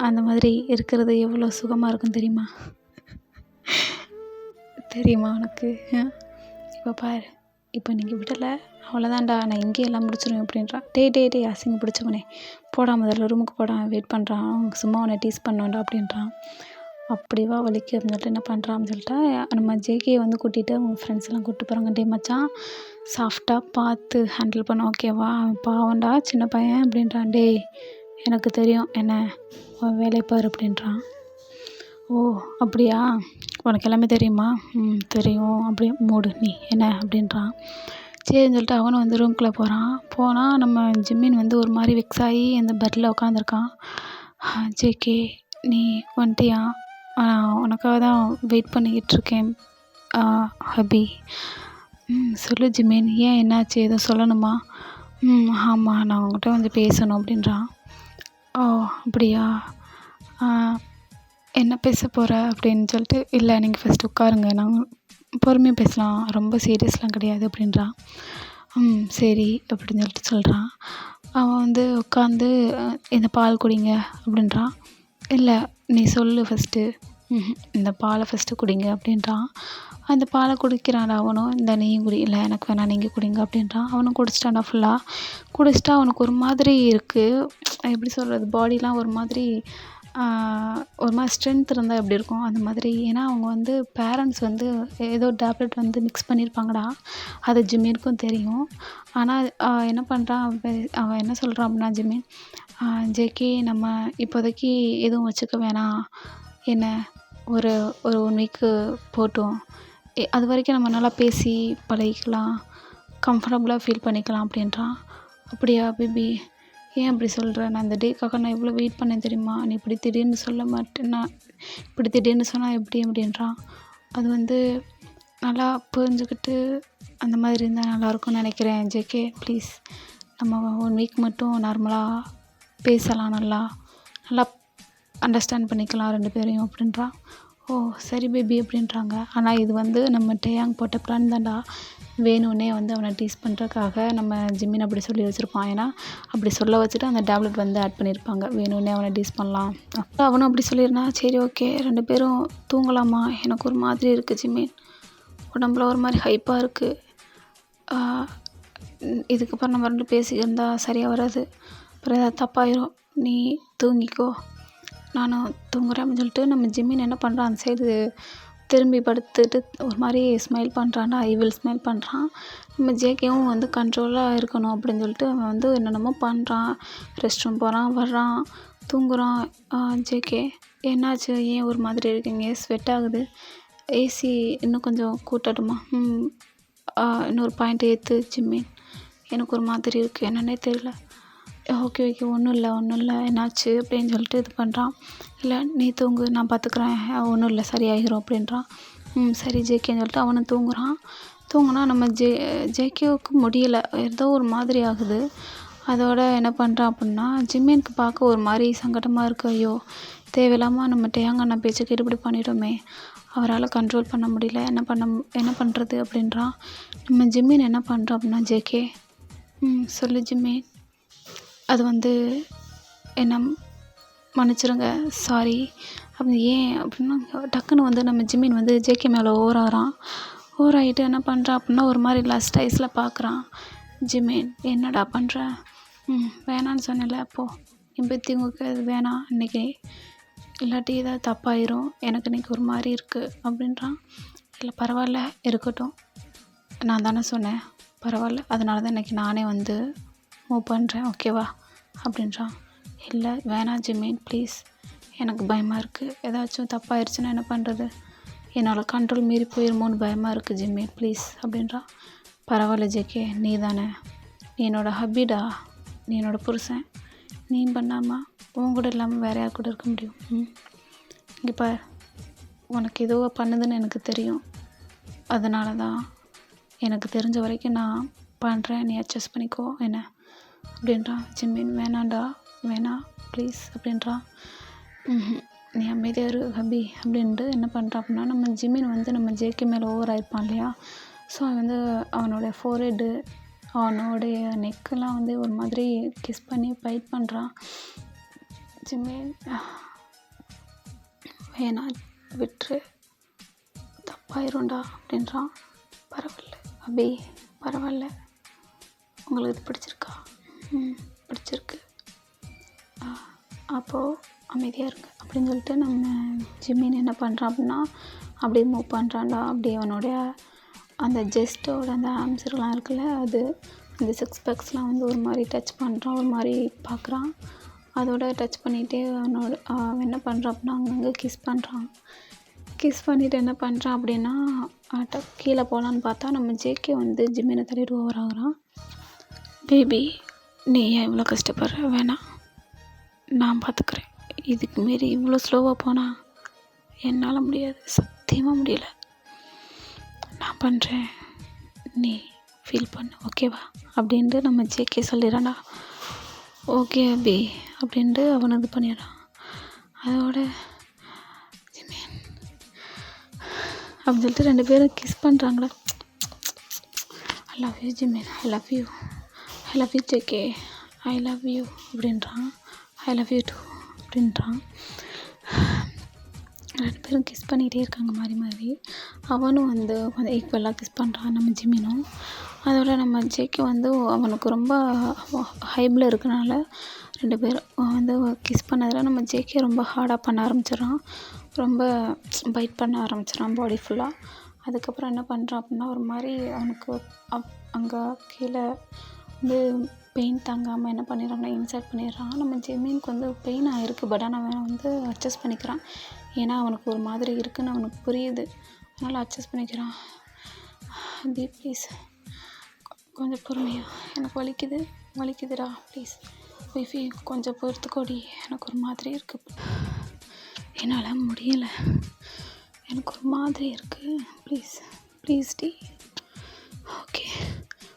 அந்த மாதிரி இருக்கிறது எவ்வளோ சுகமாக இருக்கும் தெரியுமா உனக்கு? இப்போ பாரு, இப்போ நீங்கள் விடலை அவ்வளோதான்டா, நான் இங்கேயே எல்லாம் முடிச்சிடுவேன் அப்படின்றான். டே அசிங்க பிடிச்சவனே போடா, முதல்ல ரூமுக்கு போடா, வெயிட் பண்ணுறான், அவங்க சும்மா உன்னை டீஸ் பண்ணுவேன்டா அப்படின்றான். அப்படிவா வலிக்கு அப்படின்னு சொல்லிட்டு என்ன பண்ணுறான்னு சொல்லிட்டா நம்ம ஜேகேயை வந்து கூட்டிகிட்டு அவங்க ஃப்ரெண்ட்ஸ் எல்லாம் கூப்பிட்டு போகிறாங்க. டே மச்சான் சாஃப்டாக பார்த்து ஹேண்டில் பண்ண, ஓகேவா? பாவண்டா சின்ன பையன் அப்படின்றான். டே எனக்கு தெரியும், என்ன வேலையை பாரு அப்படின்றான். ஓ அப்படியா, உனக்கு எல்லாமே தெரியுமா? தெரியும், அப்படியே மூடு நீ என்ன அப்படின்றான். சரின்னு சொல்லிட்டு அவனும் வந்து ரூம்குள்ளே போனால் நம்ம ஜிம்மின் வந்து ஒரு மாதிரி வெக்ஸ் ஆகி அந்த பெட்டில் உட்காந்துருக்கான். ஜேகே நீ வந்துட்டியா? உனக்காக தான் வெயிட் பண்ணிக்கிட்டு இருக்கேன் ஹபி. சொல்லு ஜிமின், ஏன் என்னாச்சு, எதுவும் சொல்லணுமா? ஆமாம், நான் உங்கள்கிட்ட வந்து பேசணும் அப்படின்றான். ஓ அப்படியா, என்ன பேச போகிற அப்படின்னு சொல்லிட்டு. இல்லை நீங்கள் ஃபஸ்ட்டு உட்காருங்க, நாங்கள் பொறுமையாக பேசலாம், ரொம்ப சீரியஸ்லாம் கிடையாது அப்படின்றான். சரி அப்படின்னு சொல்லிட்டு சொல்கிறான். அவன் வந்து உட்காந்து இந்த பால் குடிங்க அப்படின்றான். இல்லை நீ சொல்லு ஃபஸ்ட்டு. இந்த பாலை ஃபஸ்ட்டு குடிங்க அப்படின்றான். அந்த பாலை குடிக்கிறான்டா அவனும். இந்த நீயும் குடி. இல்லை எனக்கு வேணாம் நீங்கள் குடிங்க அப்படின்றான். அவனும் குடிச்சிட்டான்டா ஃபுல்லாக. குடிச்சிட்டா அவனுக்கு ஒரு மாதிரி இருக்குது. எப்படி சொல்கிறது, பாடிலாம் ஒரு மாதிரி ஒரு மாதிரி ஸ்ட்ரென்த் இருந்தால் எப்படி இருக்கும் அந்த மாதிரி. ஏன்னா அவங்க வந்து பேரண்ட்ஸ் வந்து ஏதோ டேப்லெட் வந்து மிக்ஸ் பண்ணியிருப்பாங்கடா. அது ஜிம்மினுக்கும் தெரியும். ஆனால் என்ன பண்ணுறான் அவன் என்ன சொல்கிறான் அப்படின்னா ஜிம்மின், ஜேகே நம்ம இப்போதைக்கு எதுவும் வச்சுக்க வேணாம், என்ன ஒரு ஒரு 1 வீக்கு போட்டும், அது வரைக்கும் நம்ம நல்லா பேசி பழகிக்கலாம், கம்ஃபர்டபுளாக ஃபீல் பண்ணிக்கலாம் அப்படின்றான். அப்படியா பேபி, ஏன் அப்படி சொல்கிற? நான் இந்த டேக்காக நான் எவ்வளோ வெயிட் பண்ணேன் தெரியுமா? நீ இப்படி திடீர்னு சொல்ல மாட்டேன்னா, இப்படி திடீர்னு சொன்னால் எப்படி அப்படின்றான். அது வந்து நல்லா புரிஞ்சுக்கிட்டு அந்த மாதிரி இருந்தால் நல்லாயிருக்கும்னு நினைக்கிறேன் ஜேகே. ப்ளீஸ் நம்ம 1 வீக் மட்டும் நார்மலாக பேசலாம், நல்லா நல்லா அண்டர்ஸ்டாண்ட் பண்ணிக்கலாம் 2 பேரையும் அப்படின்றான். ஓ சரி பேபி அப்படின்றாங்க. ஆனால் இது வந்து நம்ம டேயாங் போட்ட பிளான் தான்டா. வேணும்னே வந்து அவனை டீஸ் பண்ணுறதுக்காக நம்ம ஜிம்மின் அப்படி சொல்லி வச்சுருப்பான். ஏன்னா அப்படி சொல்ல வச்சுட்டு அந்த டேப்லெட் வந்து ஆட் பண்ணியிருப்பாங்க, வேணும்னே அவனை டீஸ் பண்ணலாம். அப்போ அவனும் அப்படி சொல்லியிருந்தான். சரி ஓகே 2 பேரும் தூங்கலாமா? எனக்கு ஒரு மாதிரி இருக்குது ஜிம்மின், உடம்புல ஒரு மாதிரி ஹைப்பாக இருக்குது. இதுக்கப்புறம் நம்ம 2 பேசிக்கிருந்தா சரியாக வராது, அப்புறம் ஏதாவது தப்பாயிரும். நீ தூங்கிக்கோ, நானும் தூங்குறேன் அப்படின்னு சொல்லிட்டு நம்ம ஜிம்மின் என்ன பண்ணுறான், அந்த சைடு திரும்பி படுத்துட்டு ஒரு மாதிரி ஸ்மைல் பண்ணுறான்டா, ஈவில் ஸ்மைல் பண்ணுறான். நம்ம ஜேகேவும் வந்து கண்ட்ரோலாக இருக்கணும் அப்படின்னு சொல்லிட்டு அவன் வந்து என்னென்னமோ பண்ணுறான். ரெஸ்ட் ரூம் போகிறான், வர்றான், தூங்குறான். ஜேகே என்னாச்சு, ஏன் ஒரு மாதிரி இருக்கீங்க? ஸ்வெட் ஆகுது, ஏசி இன்னும் கொஞ்சம் கூட்டட்டுமா? இன்னொரு பாயிண்ட் ஏற்று ஜிம்மின், எனக்கு ஒரு மாதிரி இருக்குது, என்னன்னே தெரியல. ஓகே ஒன்றும் இல்லை என்னாச்சு அப்படின்னு சொல்லிட்டு இது பண்ணுறான். இல்லை நீ தூங்கு, நான் பார்த்துக்குறேன், ஒன்றும் இல்லை சரியாகிரும் அப்படின்றான். சரி ஜேகேன்னு சொல்லிட்டு அவனும் தூங்குறான். தூங்குனா நம்ம ஜேகேவுக்கு முடியலை, ஏதோ ஒரு மாதிரி ஆகுது. அதோட என்ன பண்ணுறான் அப்படின்னா, ஜிம்மினுக்கு பார்க்க ஒரு மாதிரி சங்கடமாக இருக்குது. ஐயோ தேவையில்லாமல் நம்ம டேயாங் அண்ணா பேச்சை கேட்டு இப்படி பண்ணிட்டோமே, அவரால் கண்ட்ரோல் பண்ண முடியல, என்ன பண்ணுறது அப்படின்றான். நம்ம ஜிம்மின் என்ன பண்ணுறான் அப்படின்னா, ஜேகே சொல்லு ஜிம்மின், அது வந்து என்ன மன்னிச்சிருங்க, சாரி அப்படி. ஏன் அப்படின்னா டக்குன்னு வந்து நம்ம ஜிம்மின் வந்து ஜேகே மேலே ஓவராகிட்டு என்ன பண்ணுறான் அப்படின்னா ஒரு மாதிரி லாஸ்ட் ஐஸில் பார்க்குறான். ஜிம்மின் என்னடா பண்ணுற? வேணான்னு சொன்னல, அப்போது என் பற்றி உங்களுக்கு அது வேணாம் இன்றைக்கி, இல்லாட்டி ஏதாவது தப்பாயிரும், எனக்கு இன்றைக்கி ஒரு மாதிரி இருக்குது அப்படின்றான். இல்லை பரவாயில்ல இருக்கட்டும், நான் தானே சொன்னேன், பரவாயில்ல, அதனால தான் இன்றைக்கி நானே வந்து மூவ் பண்ணுறேன், ஓகேவா அப்படின்றான். இல்லை வேணாம் ஜிம்மின் ப்ளீஸ், எனக்கு பயமாக இருக்குது, ஏதாச்சும் தப்பாயிருச்சுன்னா என்ன பண்ணுறது, என்னால் கண்ட்ரோல் மீறி போயிருமோன்னு பயமாக இருக்குது ஜிம்மின் ப்ளீஸ் அப்படின்றான். பரவாயில்ல ஜேகே, நீ தானே, நீ என்னோடய ஹப்பிடா, நீ என்னோடய புருஷன், நீ பண்ணாமல் உன் கூட இல்லாமல் வேறு யார் கூட இருக்க முடியும்? இங்கே பார், உனக்கு ஏதோ பண்ணுதுன்னு எனக்கு தெரியும், அதனால தான் எனக்கு தெரிஞ்ச வரைக்கும் நான் பண்ணுறேன், நீ அட்ஜஸ்ட் பண்ணிக்கோ என்ன அப்படின்றான். ஜிம்மின் வேணாண்டா, வேணாம் ப்ளீஸ் அப்படின்றான். நீ அமைதியாக இரு ஹபி அப்படின்ட்டு என்ன பண்ணுறான் அப்படின்னா, நம்ம ஜிம்மின் வந்து நம்ம ஜேகே மேலே ஓவர் ஆயிருப்பான் இல்லையா. ஸோ அவன் வந்து அவனோடைய ஃபோர்ஹெட்டு, அவனுடைய நெக்கெல்லாம் வந்து ஒரு மாதிரி கிஸ் பண்ணி ஃபைட் பண்ணுறான். ஜிம்மின் வேணாம் விட்டுரு, தப்பாயிரும்டா அப்படின்றான். பரவாயில்ல ஹபி, பரவாயில்ல, உங்களுக்கு இது பிடிச்சிருக்கா? பிடிச்சிருக்கு, அப்போது அமைதியாக இருங்க அப்படின்னு சொல்லிட்டு நம்ம ஜிம்மின் என்ன பண்ணுறான் அப்படின்னா அப்படியே மூவ் பண்ணுறான்டா. அப்படியே அவனுடைய அந்த ஜெஸ்ட்டோட அந்த ஆம்ஸ்லாம் இருக்குல்ல, அது அந்த 6 பேக்ஸ்லாம் வந்து ஒரு மாதிரி டச் பண்ணுறான், ஒரு மாதிரி பார்க்குறான். அதோட டச் பண்ணிகிட்டே அவன் என்ன பண்ணுறான் அப்படின்னா அங்கங்கே கிஸ் பண்ணுறான். கிஸ் பண்ணிவிட்டு என்ன பண்ணுறான் அப்படின்னா கீழே போகலான்னு பார்த்தா நம்ம ஜேகே வந்து ஜிம்மினை தள்ளிட்டு ஓவர் ஆகுறான். பேபி நீ ஏன் இவ்வளோ கஷ்டப்படுற? வேணாம், நான் பார்த்துக்கிறேன், இதுக்கு மீறி இவ்வளோ ஸ்லோவாக போனால் என்னால் முடியாது, சத்தியமாக முடியலை, நான் பண்ணுறேன், நீ ஃபீல் பண்ணு ஓகேவா அப்படின்ட்டு நம்ம ஜேகே சொல்லிடுறான்டா. ஓகே அபி அப்படின்ட்டு அவனை இது பண்ணிடுறான். அதோட அப்படின்னு சொல்லிட்டு 2 பேரும் கிஸ் பண்ணுறாங்களே, I love you Jimin, I love you, I love you JK, I love you அப்படின்றான். ஐ லவ் யூ டூ அப்படின்றான். 2 பேரும் கிஸ் பண்ணிகிட்டே இருக்காங்க மாறி மாறி. அவனும் வந்து கொஞ்சம் ஈக்குவலாக கிஸ் பண்ணுறான் நம்ம ஜிமினும். அதோட நம்ம ஜேகே வந்து அவனுக்கு ரொம்ப ஹைப்பில் இருக்கனால 2 பேரும் வந்து கிஸ் பண்ணதில் நம்ம ஜேகே ரொம்ப ஹார்டாக பண்ண ஆரம்பிச்சிடுறான். ரொம்ப பைட் பண்ண ஆரம்பிச்சிடுறான் பாடி ஃபுல்லாக. அதுக்கப்புறம் என்ன பண்ணுறான் அப்படின்னா, ஒரு மாதிரி அவனுக்கு அங்கே கீழே வந்து பெயின் தாங்காமல் என்ன பண்ணிடுறாங்கன்னா இன்சர்ட் பண்ணிடுறான். நம்ம ஜிமினுக்கு வந்து பெயின் ஆகிருக்கு. பட் ஆனால் அவன் வந்து அட்ஜஸ்ட் பண்ணிக்கிறான். ஏன்னா அவனுக்கு ஒரு மாதிரி இருக்குன்னு அவனுக்கு புரியுது. அதனால் அட்ஜஸ்ட் பண்ணிக்கிறான். அபி ப்ளீஸ் கொஞ்சம் பொறுமையா, எனக்கு வலிக்குதுடா ப்ளீஸ் ஒய்ஃபி கொஞ்சம் பொறுத்துக்கோடி, எனக்கு ஒரு மாதிரி இருக்குது, என்னால் முடியலை, எனக்கு ஒரு மாதிரி இருக்குது, ப்ளீஸ் டி. ஓகே,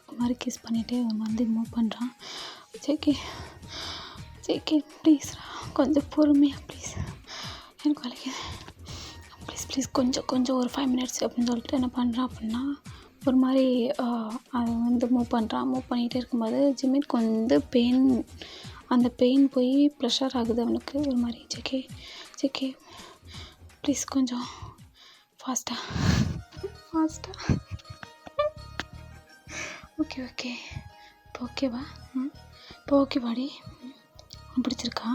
ஒரு மாதிரி கிஸ் பண்ணிகிட்டே அவன் வந்து மூவ் பண்ணுறான். ஜேகே ப்ளீஸ்டா கொஞ்சம் பொறுமையா ப்ளீஸ், எனக்கு வலிக்குது ப்ளீஸ் கொஞ்சம் ஒரு 5 மினிட்ஸ் அப்படின்னு சொல்லிட்டு என்ன பண்ணுறான் அப்படின்னா, ஒரு மாதிரி அதை வந்து மூவ் பண்ணிகிட்டே இருக்கும்போது ஜிமினுக்கு வந்து அந்த பெயின் போய் ப்ரெஷர் ஆகுது அவனுக்கு ஒரு மாதிரி. ஜேகே ப்ளீஸ் கொஞ்சம் ஃபாஸ்ட்டாக ஓகே இப்போ ஓகேவா? இப்போ ஓகேவாடி? பிடிச்சிருக்கு,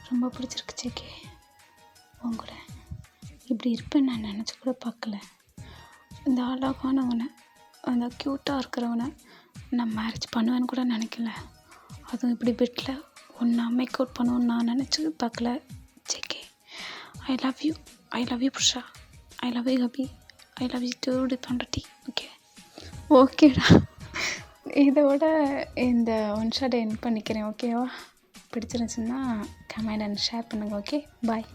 ரொம்ப பிடிச்சிருக்கு ஜேகே. உங்கள இப்படி இருப்பேன்னு நான் நினச்சி கூட பார்க்கல. இந்த அழகானவனை, அந்த க்யூட்டாக இருக்கிறவனை நான் மேரேஜ் பண்ணுவேன்னு கூட நினைக்கல. அதுவும் இப்படி பெட்டில் ஒன்றா மேக் அவுட் பண்ணுவேன்னு நான் நினச்சி பார்க்கல. ஜேகே ஐ லவ் யூ புருஷா, I love you hubby, I love you too தொண்டட்டி. ஓகேடா, இதோட இந்த ஒன் ஷாட் எண்ட் பண்ணிக்கிறேன். ஓகேவா? பிடிச்சிருந்துச்சுன்னா கமெண்ட் அண்ட் ஷேர் பண்ணுங்கள். ஓகே, பாய்.